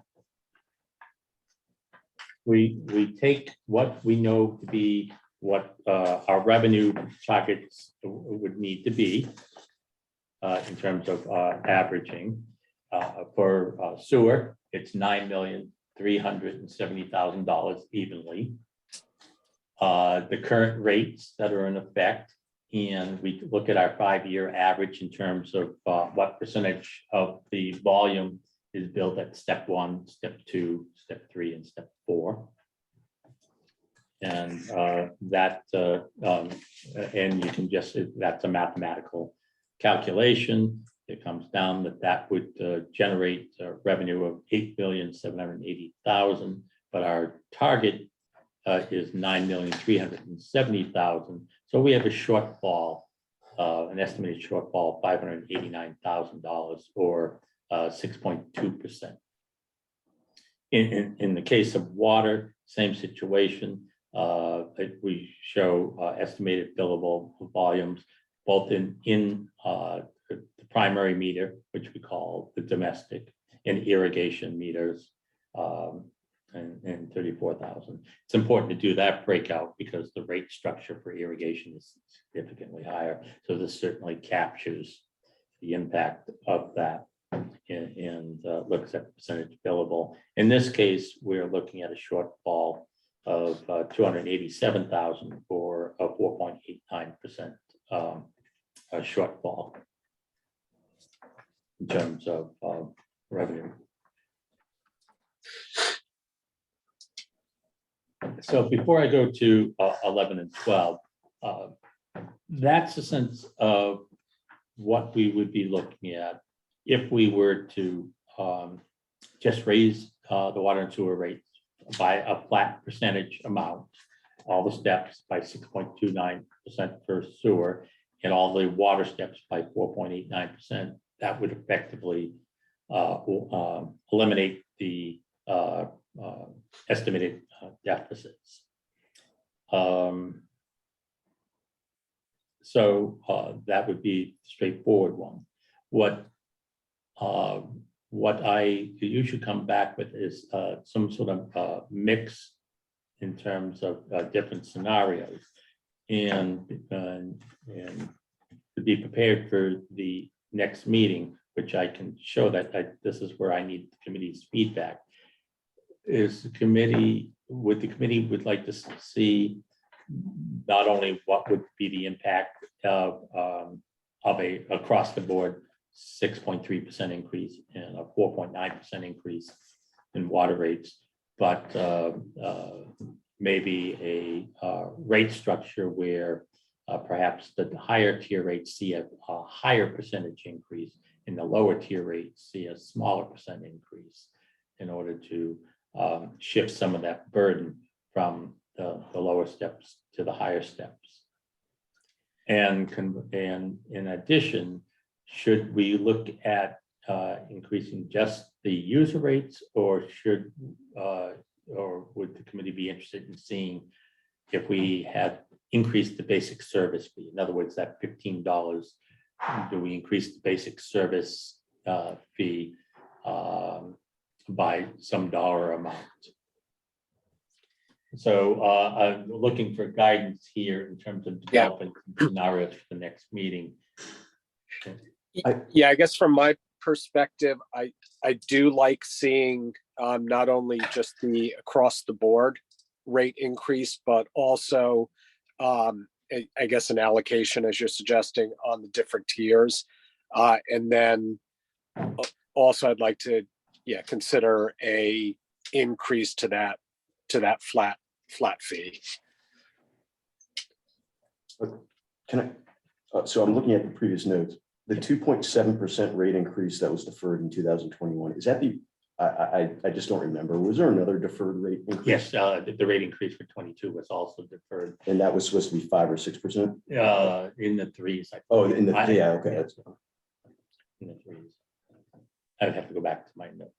B: we take what we know to be what our revenue targets would need to be in terms of averaging. For sewer, it's $9,370,000 evenly. The current rates that are in effect, and we look at our 5-year average in terms of what percentage of the volume is built at step 1, step 2, step 3, and step 4. And that, and you can just, that's a mathematical calculation. It comes down that would generate a revenue of $8,780,000, but our target is $9,370,000. So we have a shortfall, an estimated shortfall of $589,000, or 6.2%. In the case of water, same situation. We show estimated billable volumes both in the primary meter, which we call the domestic, and irrigation meters, and 34,000. It's important to do that breakout because the rate structure for irrigation is significantly higher. So this certainly captures the impact of that and looks at the percentage billable. In this case, we're looking at a shortfall of 287,000 for a 4.89% shortfall in terms of revenue. So before I go to 11 and 12, that's a sense of what we would be looking at if we were to just raise the water and sewer rates by a flat percentage amount, all the steps by 6.29% for sewer, and all the water steps by 4.89%. That would effectively eliminate the estimated deficits. So that would be a straightforward one. What I usually come back with is some sort of mix in terms of different scenarios, and to be prepared for the next meeting, which I can show that this is where I need the committee's feedback. Is the committee would like to see not only what would be the impact of a across the board 6.3% increase and a 4.9% increase in water rates, but maybe a rate structure where perhaps the higher tier rates see a higher percentage increase and the lower tier rates see a smaller percent increase in order to shift some of that burden from the lower steps to the higher steps. And in addition, should we look at increasing just the user rates, or would the committee be interested in seeing if we had increased the basic service fee? In other words, that $15, do we increase the basic service fee by some dollar amount? So I'm looking for guidance here in terms of developing scenarios for the next meeting.
A: Yeah, I guess from my perspective, I do like seeing not only just the across the board rate increase, but also I guess an allocation, as you're suggesting, on the different tiers. And then also I'd like to consider a increase to that flat fee.
E: Can I, so I'm looking at the previous notes, the 2.7% rate increase that was deferred in 2021, is that I just don't remember. Was there another deferred rate increase?
B: Yes, the rate increase for 22 was also deferred.
E: And that was supposed to be 5 or 6%?
B: In the threes.
E: Oh, in the, yeah, okay. That's
B: in the threes. I would have to go back to my notes.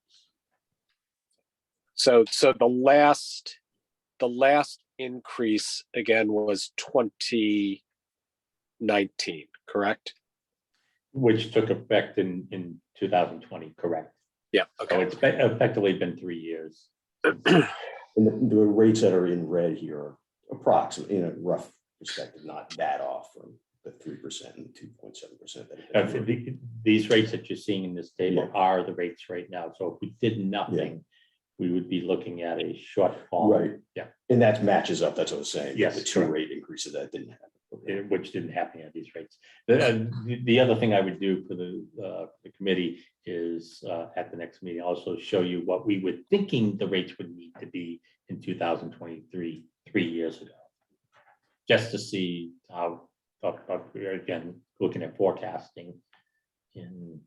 A: So the last increase again was 2019, correct?
B: Which took effect in 2020, correct?
A: Yeah.
B: So
A: Okay.
B: it's effectively been 3 years.
E: And the rates that are in red here are approximately, in a rough perspective, not that off from the 3% and 2.7%.
B: These rates that you're seeing in this table are the rates right now. So if we did nothing, we would be looking at a shortfall.
E: Right.
B: Yeah.
E: And that matches up. That's what I was saying.
B: Yes,
E: The two
B: correct.
E: rate increases that didn't happen. Okay.
B: Which didn't happen at these rates. The other thing I would do for the committee is at the next meeting also show you what we were thinking the rates would need to be in 2023, 3 years ago, just to see how, again, looking at forecasting and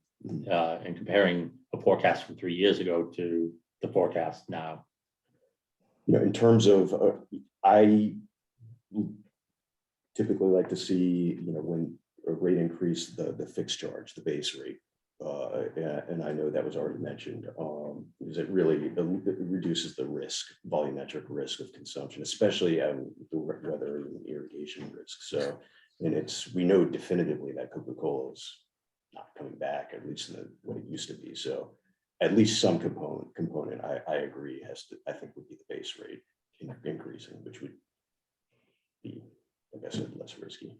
B: comparing a forecast from 3 years ago to the forecast now.
E: You know, in terms of, I typically like to see, you know, when a rate increase, the fixed charge, the base rate. And I know that was already mentioned, because it really it reduces the risk, volumetric risk of consumption, especially the weather and irrigation risk. So, and we know definitively that Coca-Cola is not coming back, at least in what it used to be. So at least some component, I agree, I think would be the base rate increasing, which would be, like I said, less risky.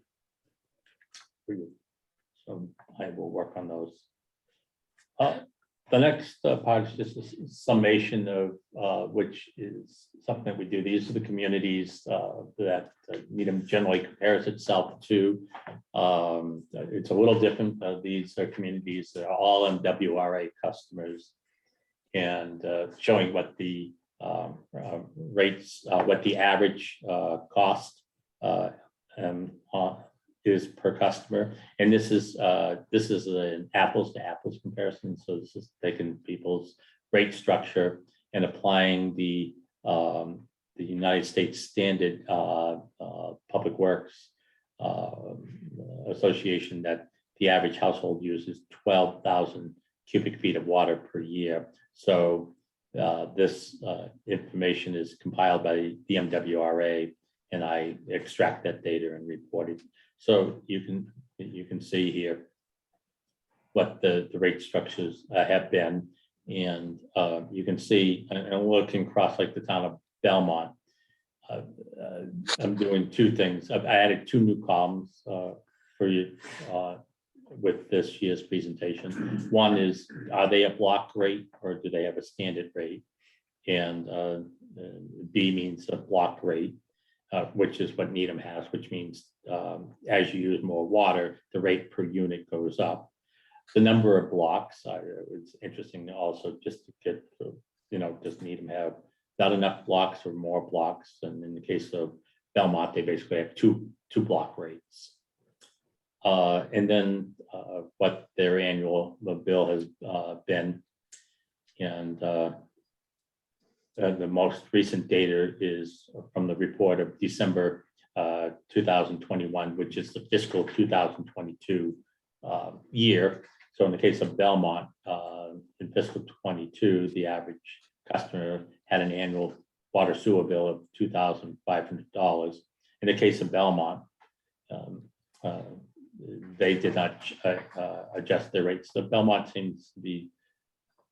B: So I will work on those. The next part is just a summation of which is something that we do. These are the communities that Needham generally compares itself to. It's a little different. These are communities that are all MWRA customers, and showing what the rates, what the average cost is per customer. And this is an apples to apples comparison. So this is taking people's rate structure and applying the United States Standard Public Works Association that the average household uses 12,000 cubic feet of water per year. So this information is compiled by the MWRA, and I extract that data and report it. So you can see here what the rate structures have been, and you can see, and looking across like the town of Belmont, I'm doing two things. I added 2 new columns for you with this year's presentation. One is, are they a block rate or do they have a standard rate? And B means a block rate, which is what Needham has, which means as you use more water, the rate per unit goes up. The number of blocks, it's interesting also just to get, just need them have not enough blocks or more blocks. And in the case of Belmont, they basically have two block rates. And then what their annual bill has been. And the most recent data is from the report of December 2021, which is the fiscal 2022 year. So in the case of Belmont, in fiscal 22, the average customer had an annual water sewer bill of $2,500. In the case of Belmont, they did not adjust their rates. So Belmont seems to be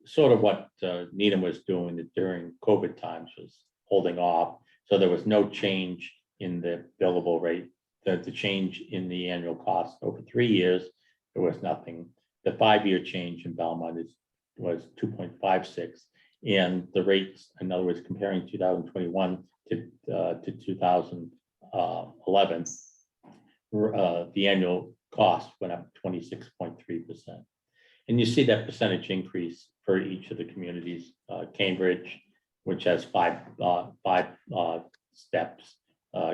B: sort of what Needham was doing during COVID times, was holding off. So there was no change in the billable rate. The change in the annual cost over 3 years, there was nothing. The 5-year change in Belmont was 2.56. And the rates, in other words, comparing 2021 to 2011, the annual cost went up 26.3%. And you see that percentage increase for each of the communities. Cambridge, which has five steps,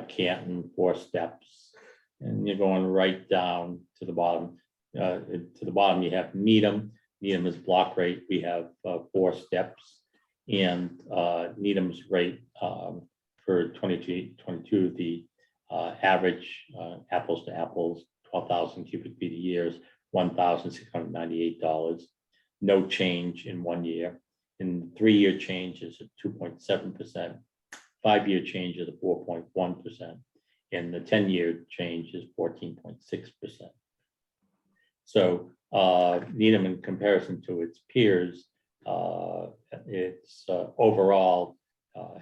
B: Canton, 4 steps, and you're going right down to the bottom. You have Needham. Needham is block rate. We have 4 steps, and Needham's rate for 22, the average apples to apples, 12,000 cubic feet a year, $1,698. No change in 1 year. In 3-year change is at 2.7%. 5-year change is at 4.1%. And the 10-year change is 14.6%. So Needham, in comparison to its peers, it's overall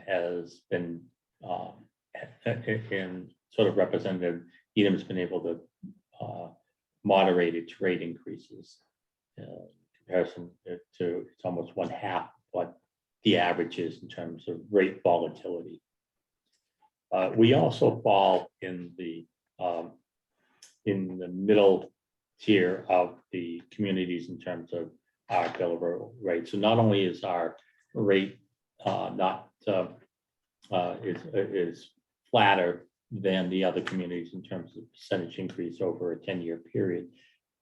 B: has been in sort of representative. Needham's been able to moderate its rate increases. In comparison to, it's almost 1/2 what the average is in terms of rate volatility. We also fall in the middle tier of the communities in terms of our billable rate. So not only is our rate is flatter than the other communities in terms of percentage increase over a 10-year period,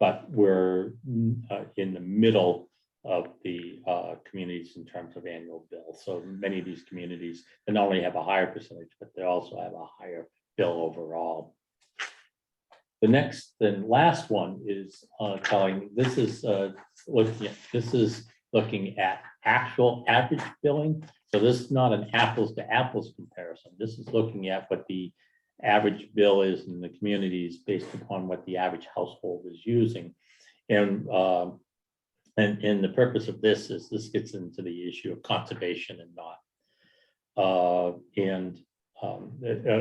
B: but we're in the middle of the communities in terms of annual bill. So many of these communities, they not only have a higher percentage, but they also have a higher bill overall. The next and last one is telling, this is looking at actual average billing. So this is not an apples to apples comparison. This is looking at what the average bill is in the communities based upon what the average household is using. And the purpose of this is this gets into the issue of conservation and not.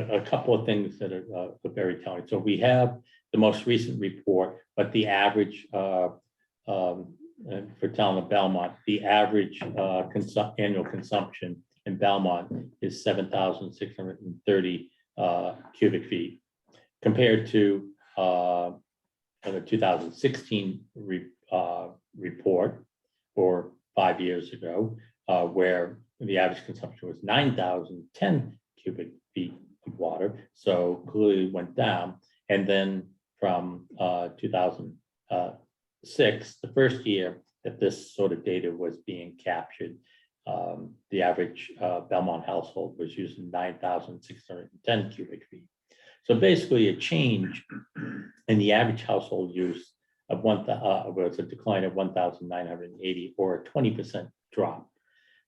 B: A couple of things that are very telling. So we have the most recent report, but the average for town of Belmont, the average annual consumption in Belmont is 7,630 cubic feet, compared to the 2016 report, or 5 years ago, where the average consumption was 9,010 cubic feet of water. So clearly went down. And then from 2006, the first year that this sort of data was being captured, the average Belmont household was using 9,610 cubic feet. So basically a change in the average household use of was a decline of 1,980, or a 20% drop.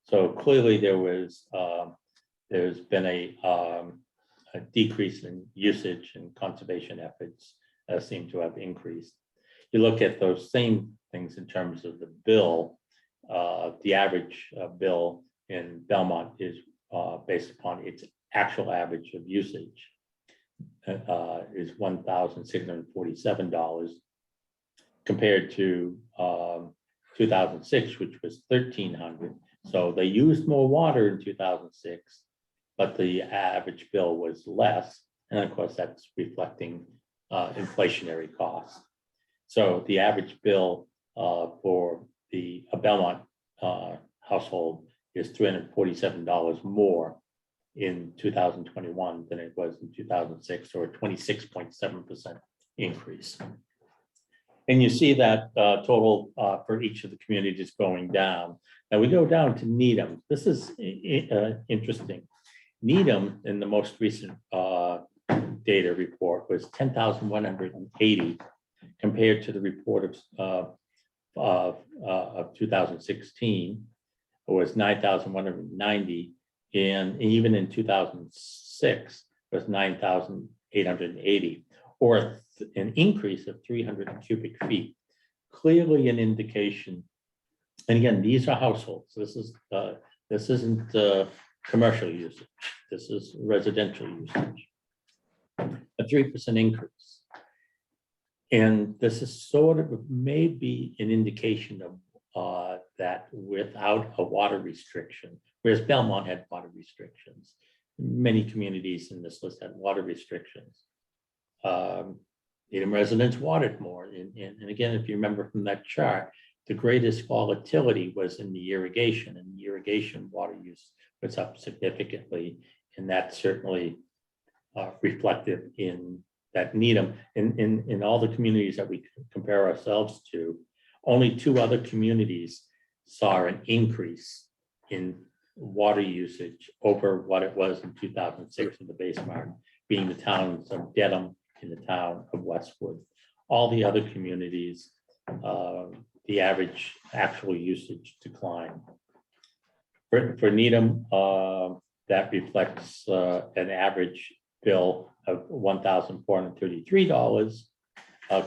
B: So clearly there's been a decrease in usage, and conservation efforts seem to have increased. You look at those same things in terms of the bill, the average bill in Belmont is based upon its actual average of usage is $1,647, compared to 2006, which was $1,300. So they used more water in 2006, but the average bill was less. And of course, that's reflecting inflationary costs. So the average bill for the Belmont household is $347 more in 2021 than it was in 2006, or a 26.7% increase. And you see that total for each of the communities going down. Now we go down to Needham. This is interesting. Needham, in the most recent data report, was 10,180 compared to the report of 2016, it was 9,190, and even in 2006 it was 9,880, or an increase of 300 cubic feet. Clearly an indication, and again, these are households. This isn't commercial usage. This is residential usage. A 3% increase. And this is sort of maybe an indication of that without a water restriction, whereas Belmont had water restrictions. Many communities in this list had water restrictions. Needham residents watered more. And again, if you remember from that chart, the greatest volatility was in the irrigation, and the irrigation water use was up significantly. And that's certainly reflected in that Needham. In all the communities that we compare ourselves to, only 2 other communities saw an increase in water usage over what it was in 2006 in the basemark, being the towns of Dedham and the town of Westwood. All the other communities, the average actual usage declined. For Needham, that reflects an average bill of $1,433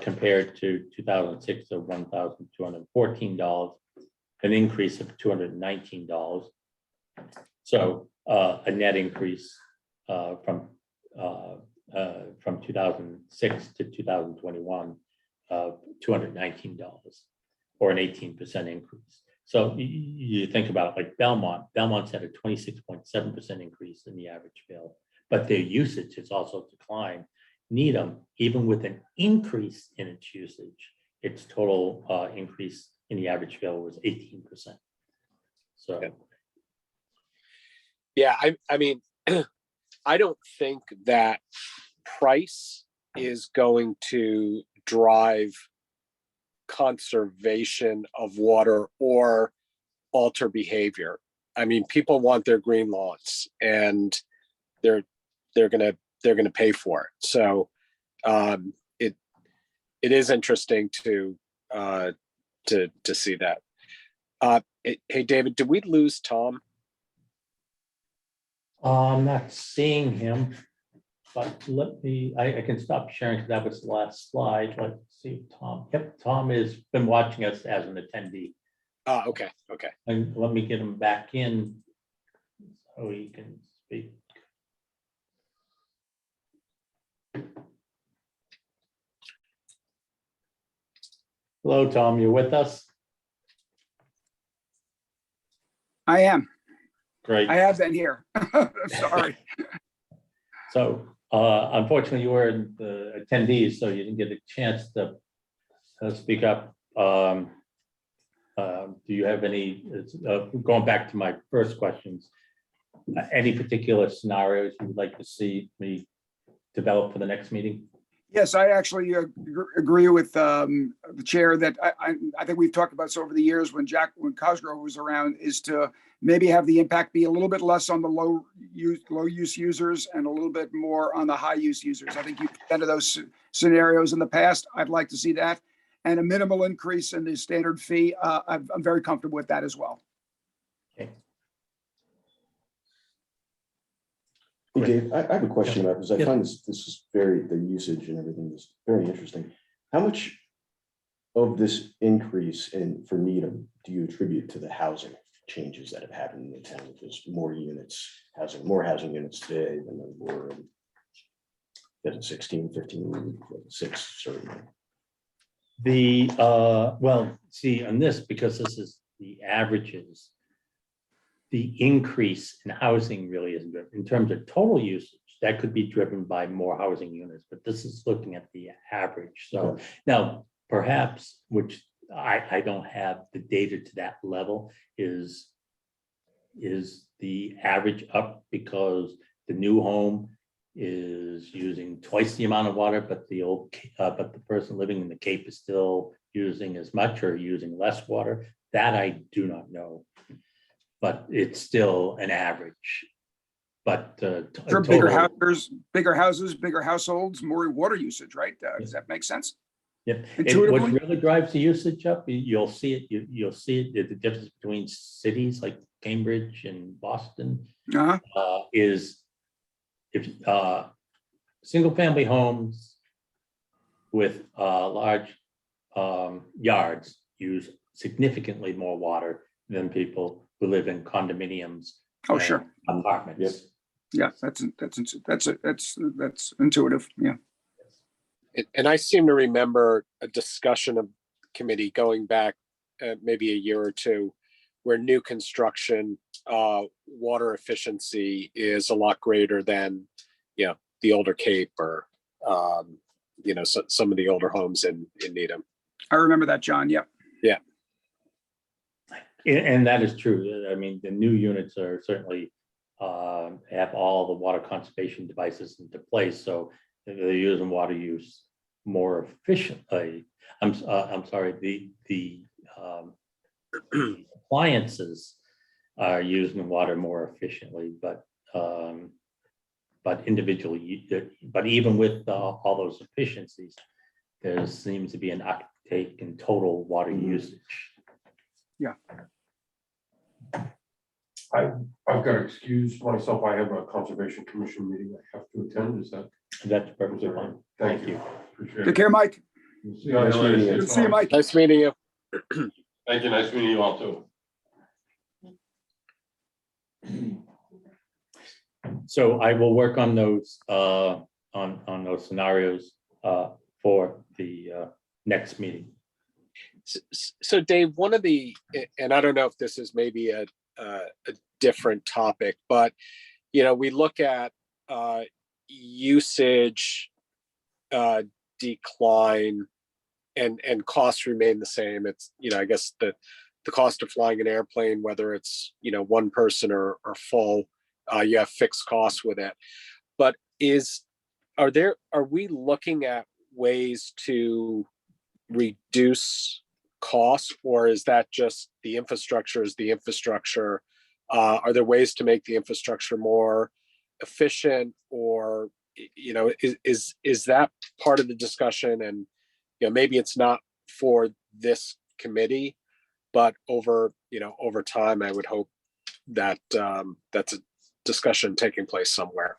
B: compared to 2006 of $1,214, an increase of $219. So a net increase from 2006 to 2021 of $219, or an 18% increase. So you think about like Belmont's had a 26.7% increase in the average bill, but their usage has also declined. Needham, even with an increase in its usage, its total increase in the average bill was 18%. So,
A: Yeah, I mean, I don't think that price is going to drive conservation of water or alter behavior. I mean, people want their green lawns, and they're gonna pay for it. So it is interesting to see that. Hey, David, did we lose Tom?
B: I'm not seeing him, but let me, I can stop sharing because that was the last slide. Let's see, Tom. Yep, Tom has been watching us as an attendee.
A: Okay.
B: And let me get him back in so he can speak. Hello, Tom, you with us?
C: I am.
B: Great.
C: I have been here. Sorry.
B: So unfortunately, you were in the attendees, so you didn't get a chance to speak up. Do you have any, going back to my first questions, any particular scenarios you would like to see me develop for the next meeting?
C: Yes, I actually agree with the chair that I think we've talked about this over the years when Cosgrove was around, is to maybe have the impact be a little bit less on the low use users and a little bit more on the high use users. I think you've been to those scenarios in the past. I'd like to see that, and a minimal increase in the standard fee. I'm very comfortable with that as well.
B: Okay.
E: Hey, Dave, I have a question about this. I
B: Yeah.
E: find this is the usage and everything is very interesting. How much of this increase for Needham do you attribute to the housing changes that have happened in the town? There's more housing units today than there were in 16, 15, 6, certainly.
B: Well, see, on this, because this is the averages, the increase in housing really isn't good. In terms of total usage, that could be driven by more housing units, but this is looking at the average. So now perhaps, which I don't have the data to that level. Is the average up because the new home is using twice the amount of water, but but the person living in the Cape is still using as much or using less water? That I do not know, but it's still an average. But
C: For bigger houses, bigger households, more water usage, right? Does that make sense?
B: Yeah, what
C: Intuitively?
B: really drives the usage up, you'll see it. You'll see it. The difference between cities like Cambridge and Boston
C: Uh-huh.
B: is if single family homes with large yards use significantly more water than people who live in condominiums.
C: Oh,
B: and
C: sure.
B: apartments.
E: Yep.
C: Yeah, that's intuitive. Yeah.
A: And I seem to remember a discussion of committee going back maybe a year or two, where new construction water efficiency is a lot greater than, the older Cape or, some of the older homes in Needham.
C: I remember that, John. Yep.
B: And that is true. I mean, the new units are certainly have all the water conservation devices into place, so they're using water use more efficiently. I'm sorry. The appliances are using water more efficiently, but individually, but even with all those efficiencies, there seems to be an uptake in total water usage.
C: Yeah.
D: I've got to excuse myself. I have a conservation commission meeting I have to attend. Is that?
B: That's perfectly fine.
D: Thank you. Appreciate
C: Take
D: it.
C: care, Mike.
D: We'll see you later.
E: Nice meeting you.
C: Good to see you, Mike.
A: Nice meeting you.
D: Thank you. Nice meeting you all too.
B: So I will work on those on those scenarios for the next meeting.
A: So Dave, one of the, and I don't know if this is maybe a different topic, but we look at usage decline and costs remain the same. It's I guess the cost of flying an airplane, whether it's one person or full, you have fixed costs with it. But are we looking at ways to reduce costs, or is that just the infrastructure is the infrastructure? Are there ways to make the infrastructure more efficient, or is that part of the discussion? And maybe it's not for this committee, but over time, I would hope that that's a discussion taking place somewhere.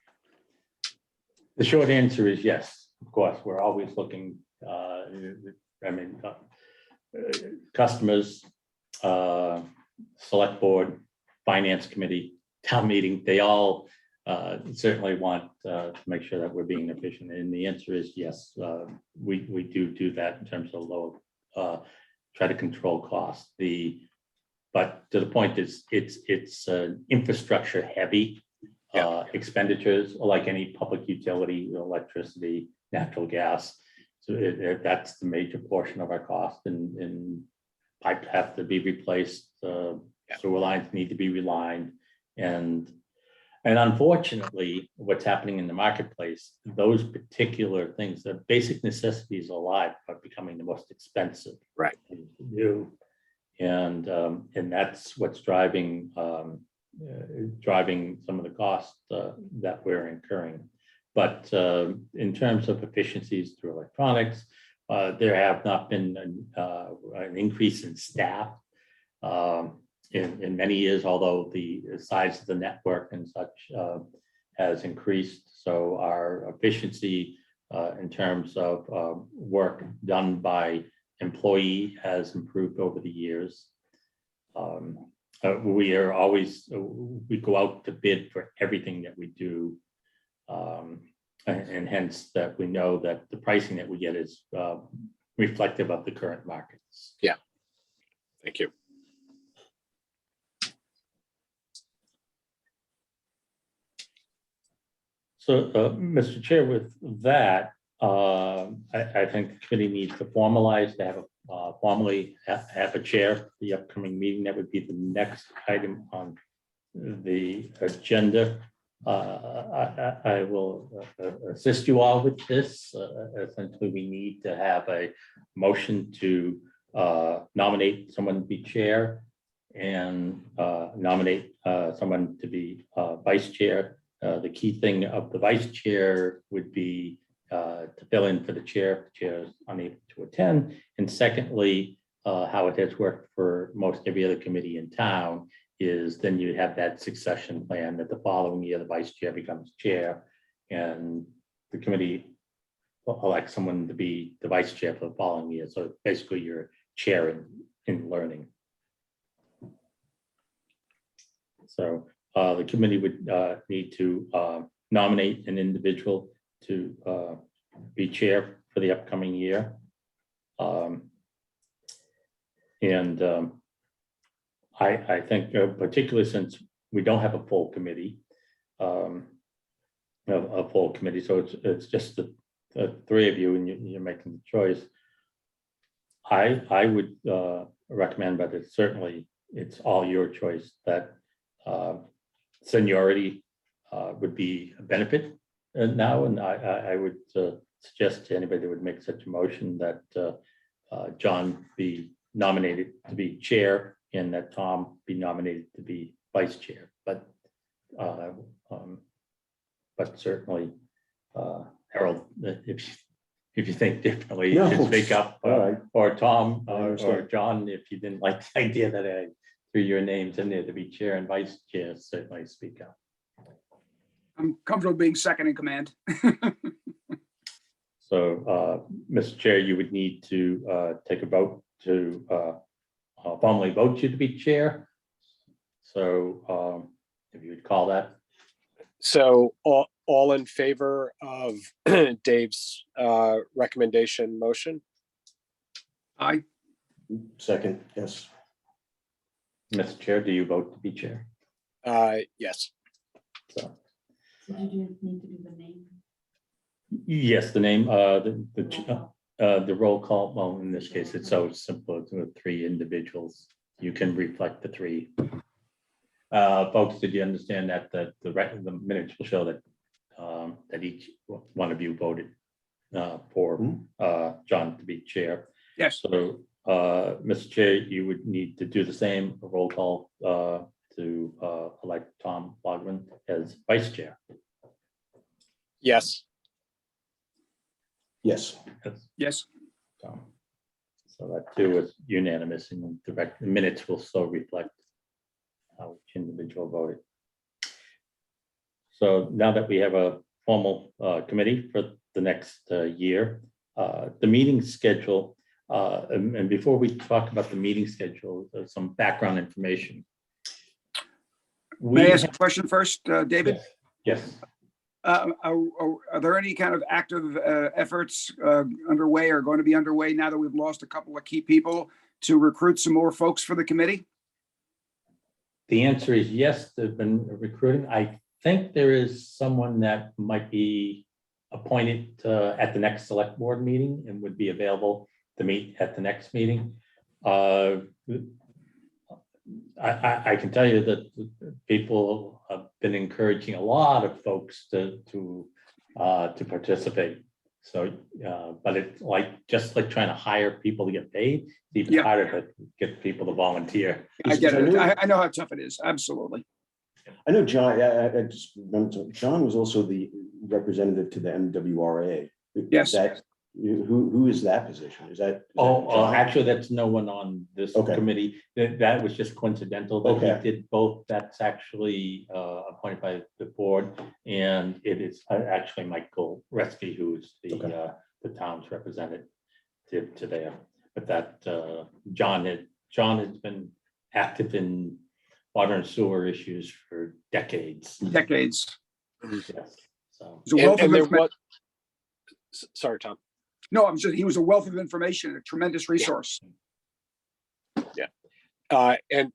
B: The short answer is yes. Of course, we're always looking. Customers, select board, finance committee, town meeting, they all certainly want to make sure that we're being efficient. And the answer is yes, we do that in terms of low, try to control costs. But to the point is it's infrastructure heavy expenditures, like any public utility, electricity, natural gas. So that's the major portion of our cost, and pipes have to be replaced, sewer lines need to be relined, and unfortunately, what's happening in the marketplace, those particular things, the basic necessities of life are becoming the most expensive.
A: Right.
B: To do, and that's what's driving some of the costs that we're incurring. But in terms of efficiencies through electronics, there have not been an increase in staff in many years, although the size of the network and such has increased. So our efficiency in terms of work done by employee has improved over the years. We are always, we go out to bid for everything that we do. And hence that we know that the pricing that we get is reflective of the current markets.
A: Yeah. Thank you.
B: So, Mr. Chair, with that, I think the committee needs to formalize to have formally have a chair for the upcoming meeting. That would be the next item on the agenda. I will assist you all with this. Essentially, we need to have a motion to nominate someone to be chair and nominate someone to be vice chair. The key thing of the vice chair would be to fill in for the chair. The chair is unable to attend. And secondly, how it has worked for most every other committee in town is then you have that succession plan that the following year the vice chair becomes chair and the committee elects someone to be the vice chair for the following year. So basically you're chair in learning. So the committee would need to nominate an individual to be chair for the upcoming year. I think particularly since we don't have a full committee, so it's just the three of you and you're making the choice. I would recommend, but it's all your choice, that seniority would be a benefit now, and I would suggest to anybody that would make such a motion that John be nominated to be chair and that Tom be nominated to be vice chair. But certainly, Harold, if you think differently, you can speak up, or Tom or John, if you didn't like the idea that I threw your names in there to be chair and vice chair, certainly speak up.
C: I'm comfortable being second in command.
B: So, Mr. Chair, you would need to take a vote to formally vote you to be chair. So if you would call that.
A: So all in favor of Dave's recommendation motion?
C: Aye.
E: Second, yes.
B: Mr. Chair, do you vote to be chair?
A: Yes.
B: So,
F: Did you need to do the name?
B: yes, the name, the roll call, well, in this case, it's so simple, it's with three individuals. You can reflect the three. Folks, did you understand that the minutes will show that that each one of you voted for John to be chair?
C: Yes.
B: So, Mr. Chair, you would need to do the same roll call to elect Tom Bogman as vice chair.
A: Yes.
E: Yes.
C: Yes.
B: So that too is unanimous, and the minutes will still reflect how each individual voted. So now that we have a formal committee for the next year, the meeting schedule, and before we talk about the meeting schedule, there's some background information.
C: May I ask a question first, David?
B: Yes.
C: Are there any kind of active efforts underway or going to be underway now that we've lost a couple of key people to recruit some more folks for the committee?
B: The answer is yes, they've been recruiting. I think there is someone that might be appointed at the next select board meeting and would be available to meet at the next meeting. I can tell you that people have been encouraging a lot of folks to participate. So, but it's just like trying to hire people to get paid. It's even harder to get people to volunteer.
C: I get it. I know how tough it is. Absolutely.
E: I know John, I just remember, John was also the representative to the MWRA.
C: Yes.
E: Who is that position? Is that?
B: Actually, that's no one on this committee. That was just coincidental that he did both. That's actually appointed by the board, and it is actually Michael Resky, who is the town's representative to there. But that John has been active in water and sewer issues for decades.
C: Decades.
B: Yes. So.
A: Sorry, Tom.
C: No, I'm just, he was a wealth of information, a tremendous resource.
A: Yeah. And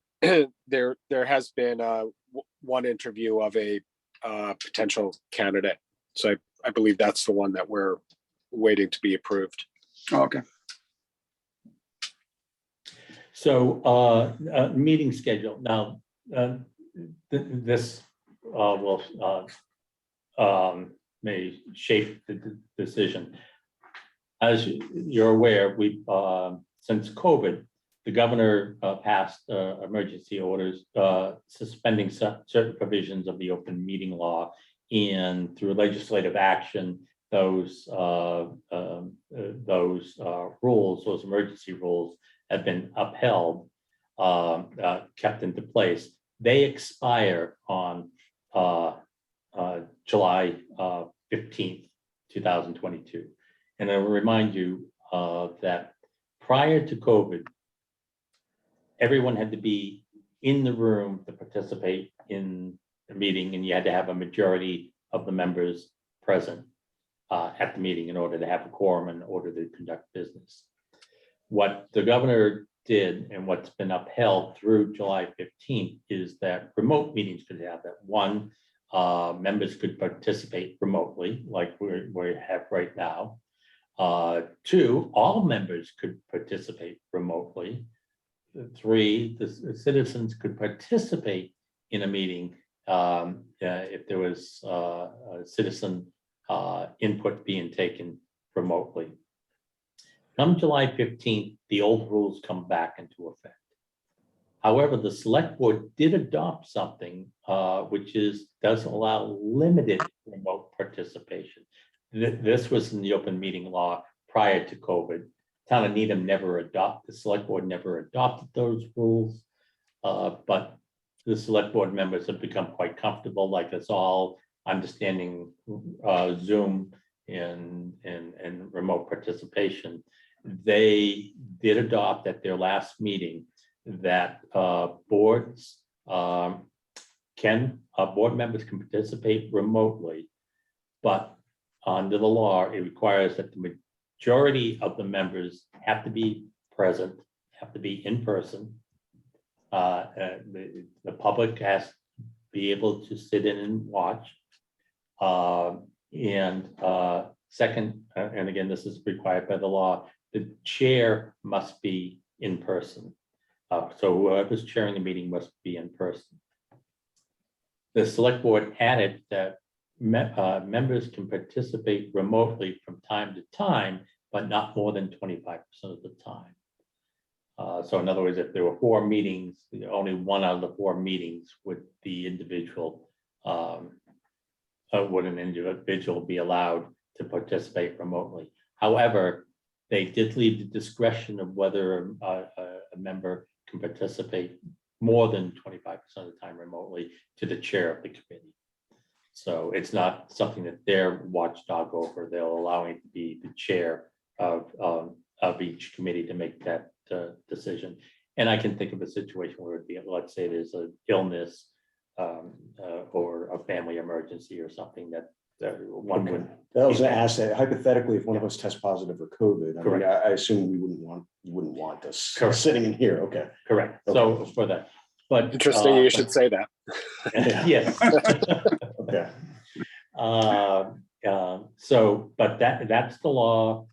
A: there has been one interview of a potential candidate. So I believe that's the one that we're waiting to be approved.
C: Oh, okay.
B: So, meeting schedule. Now, this will may shape the decision. As you're aware, we since COVID, the governor passed emergency orders suspending certain provisions of the open meeting law, and through legislative action, those rules, those emergency rules, have been upheld, kept into place. They expire on July 15th, 2022. And I will remind you that prior to COVID, everyone had to be in the room to participate in the meeting, and you had to have a majority of the members present at the meeting in order to have a quorum, in order to conduct business. What the governor did, and what's been upheld through July 15th, is that remote meetings could have that. One, members could participate remotely, like we have right now. Two, all members could participate remotely. Three, the citizens could participate in a meeting if there was citizen input being taken remotely. Come July 15th, the old rules come back into effect. However, the select board did adopt something which does allow limited remote participation. This was in the open meeting law prior to COVID. Town of Needham the select board never adopted those rules, but the select board members have become quite comfortable, like us all, understanding Zoom and remote participation. They did adopt at their last meeting that board members can participate remotely, but under the law, it requires that the majority of the members have to be present, have to be in person. The public has to be able to sit in and watch. Second, and again, this is required by the law, the chair must be in person. So whoever's chairing the meeting must be in person. The select board added that members can participate remotely from time to time, but not more than 25% of the time. So in other words, if there were 4 meetings, only 1 out of the 4 meetings would the individual would an individual be allowed to participate remotely. However, they did leave the discretion of whether a member can participate more than 25% of the time remotely to the chair of the committee. So it's not something that they're watchdog over. They'll allow it to be the chair of each committee to make that decision. And I can think of a situation where it'd be, let's say there's an illness or a family emergency or something that one would.
E: That was an asset. Hypothetically, if one of us tests positive for COVID, I mean, I assume you wouldn't want us sitting in here. Okay.
B: Correct.
E: Okay.
B: So for that, but
A: Interesting, you should say that.
B: yes.
E: Okay.
B: But that's the law,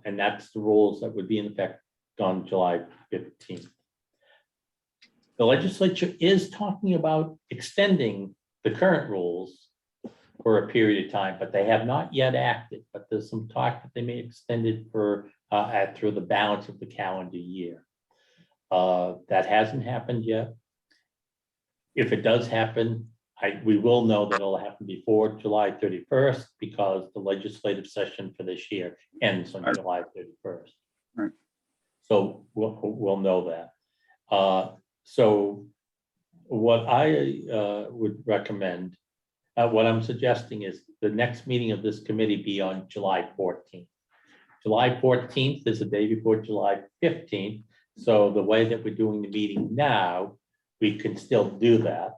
B: and that's the rules that would be in effect on July 15th. The legislature is talking about extending the current rules for a period of time, but they have not yet acted. But there's some talk that they may extend it for through the balance of the calendar year. That hasn't happened yet. If it does happen, we will know that it'll happen before July 31st, because the legislative session for this year ends on July 31st.
C: Right.
B: So we'll know that. So what I would recommend, what I'm suggesting is the next meeting of this committee be on July 14th. July 14th is the day before July 15th. So the way that we're doing the meeting now, we can still do that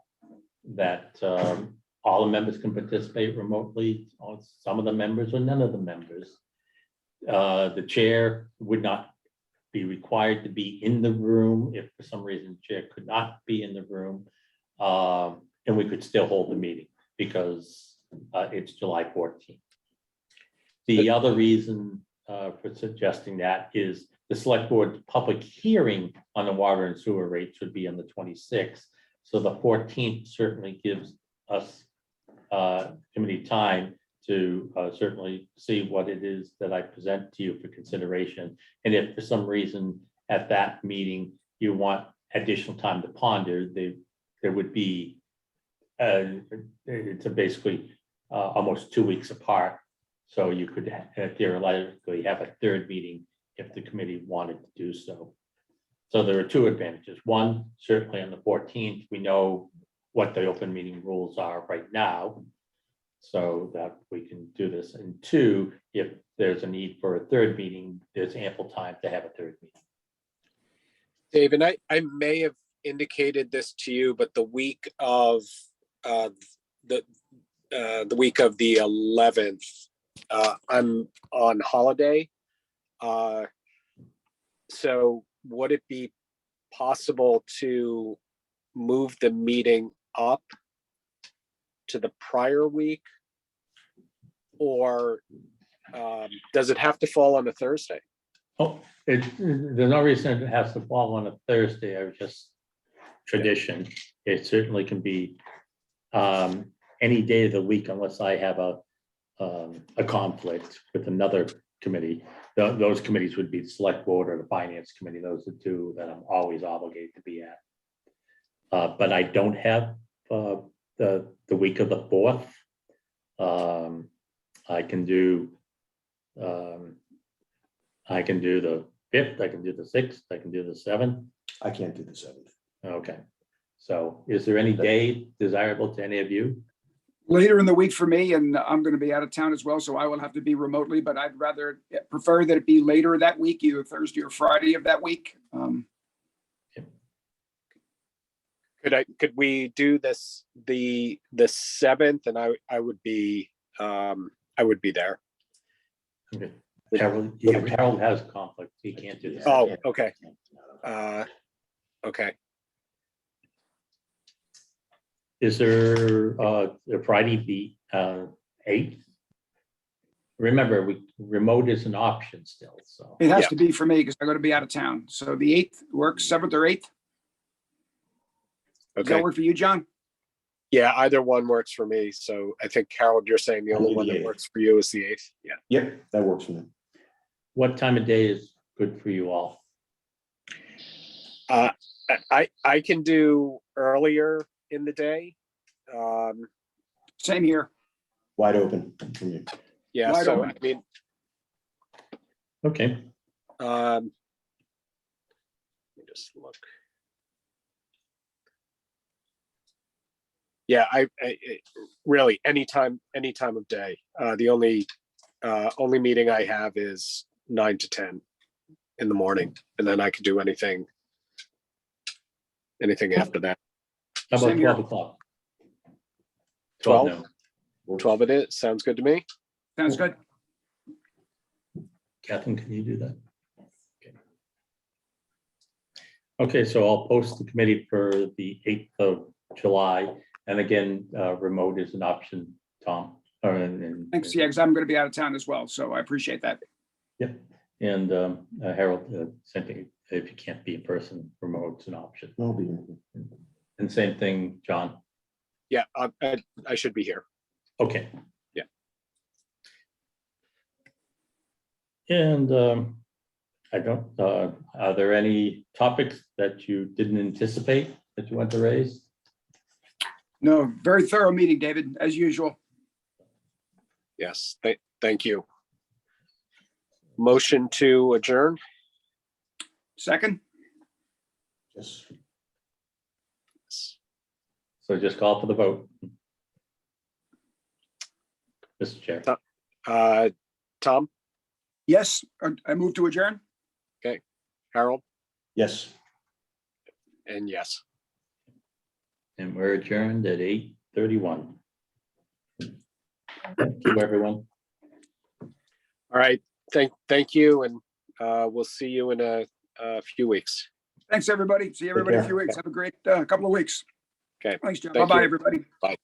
B: all the members can participate remotely, some of the members or none of the members. The chair would not be required to be in the room if for some reason the chair could not be in the room, and we could still hold the meeting because it's July 14th. The other reason for suggesting that is the select board public hearing on the water and sewer rates would be on the 26th. So the 14th certainly gives us committee time to certainly see what it is that I present to you for consideration. And if for some reason at that meeting you want additional time to ponder, there would be it's basically almost 2 weeks apart. So you could theoretically have a third meeting if the committee wanted to do so. So there are two advantages. One, certainly on the 14th, we know what the open meeting rules are right now, so that we can do this. And two, if there's a need for a third meeting, there's ample time to have a third meeting.
A: Dave, and I may have indicated this to you, but the week of the week of the 11th, I'm on holiday. So would it be possible to move the meeting up to the prior week? Or does it have to fall on a Thursday?
B: Oh, there's no reason it has to fall on a Thursday. I was just tradition. It certainly can be any day of the week unless I have a conflict with another committee. Those committees would be the select board or the finance committee. Those are two that I'm always obligated to be at. But I don't have the week of the 4th. I can do the 5th, I can do the 6th, I can do the 7th.
E: I can't do the 7th.
B: Okay. So is there any day desirable to any of you?
C: Later in the week for me, and I'm going to be out of town as well, so I will have to be remotely, but I'd rather prefer that it be later that week, either Thursday or Friday of that week.
A: Could we do this the 7th, and I would be there.
B: Okay. Harold has conflict. He can't do this.
A: Oh, okay. Okay.
B: Is there a Friday the 8th? Remember, remote is an option still, so.
C: It has
A: Yeah.
C: to be for me because I'm going to be out of town. So the 8th works, 7th or 8th. Does
A: Okay.
C: that work for you, John?
A: Yeah, either one works for me. So I think Harold, you're saying the only
E: Only
A: one
E: the
A: that
E: 8th.
A: works for you is the 8th. Yeah.
E: Yep, that works for me.
B: What time of day is good for you all?
A: I can do earlier in the day.
C: Same here.
E: Wide open for me.
A: Yeah,
C: Wide
A: so
C: open.
A: I mean,
B: Okay,
A: let me just look. Yeah, I really anytime of day. The only meeting I have is 9 to 10 in the morning, and then I could do anything after that.
B: how about
C: Same here.
B: 12 o'clock?
A: 12?
B: now.
A: 12 it is. Sounds good to me.
C: Sounds good.
B: Catherine, can you do that? Okay. Okay, so I'll post the committee for the 8th of July. And again, remote is an option, Tom.
C: Thanks. Yeah, because I'm going to be out of town as well. So I appreciate that.
B: Yep. And Harold, same thing. If you can't be in person, remote's an option.
E: I'll be.
B: And same thing, John.
A: Yeah, I should be here.
B: Okay.
A: Yeah.
B: And I don't, are there any topics that you didn't anticipate that you want to raise?
C: No, very thorough meeting, David, as usual.
A: Yes. Thank you. Motion to adjourn.
C: Second,
E: Yes.
B: So just call for the vote. Mr. Chair.
A: Tom,
C: yes, I move to adjourn.
A: Harold,
E: Yes.
A: and yes.
B: And we're adjourned at 8:31. Thank you, everyone.
A: All right. Thank you, and we'll see you in a few weeks.
C: Thanks, everybody. See everybody in a
E: care.
C: few weeks. Have a great couple of weeks.
A: Okay.
C: Thanks, John.
A: Thank
C: Bye-bye,
A: you.
C: everybody.
A: Bye.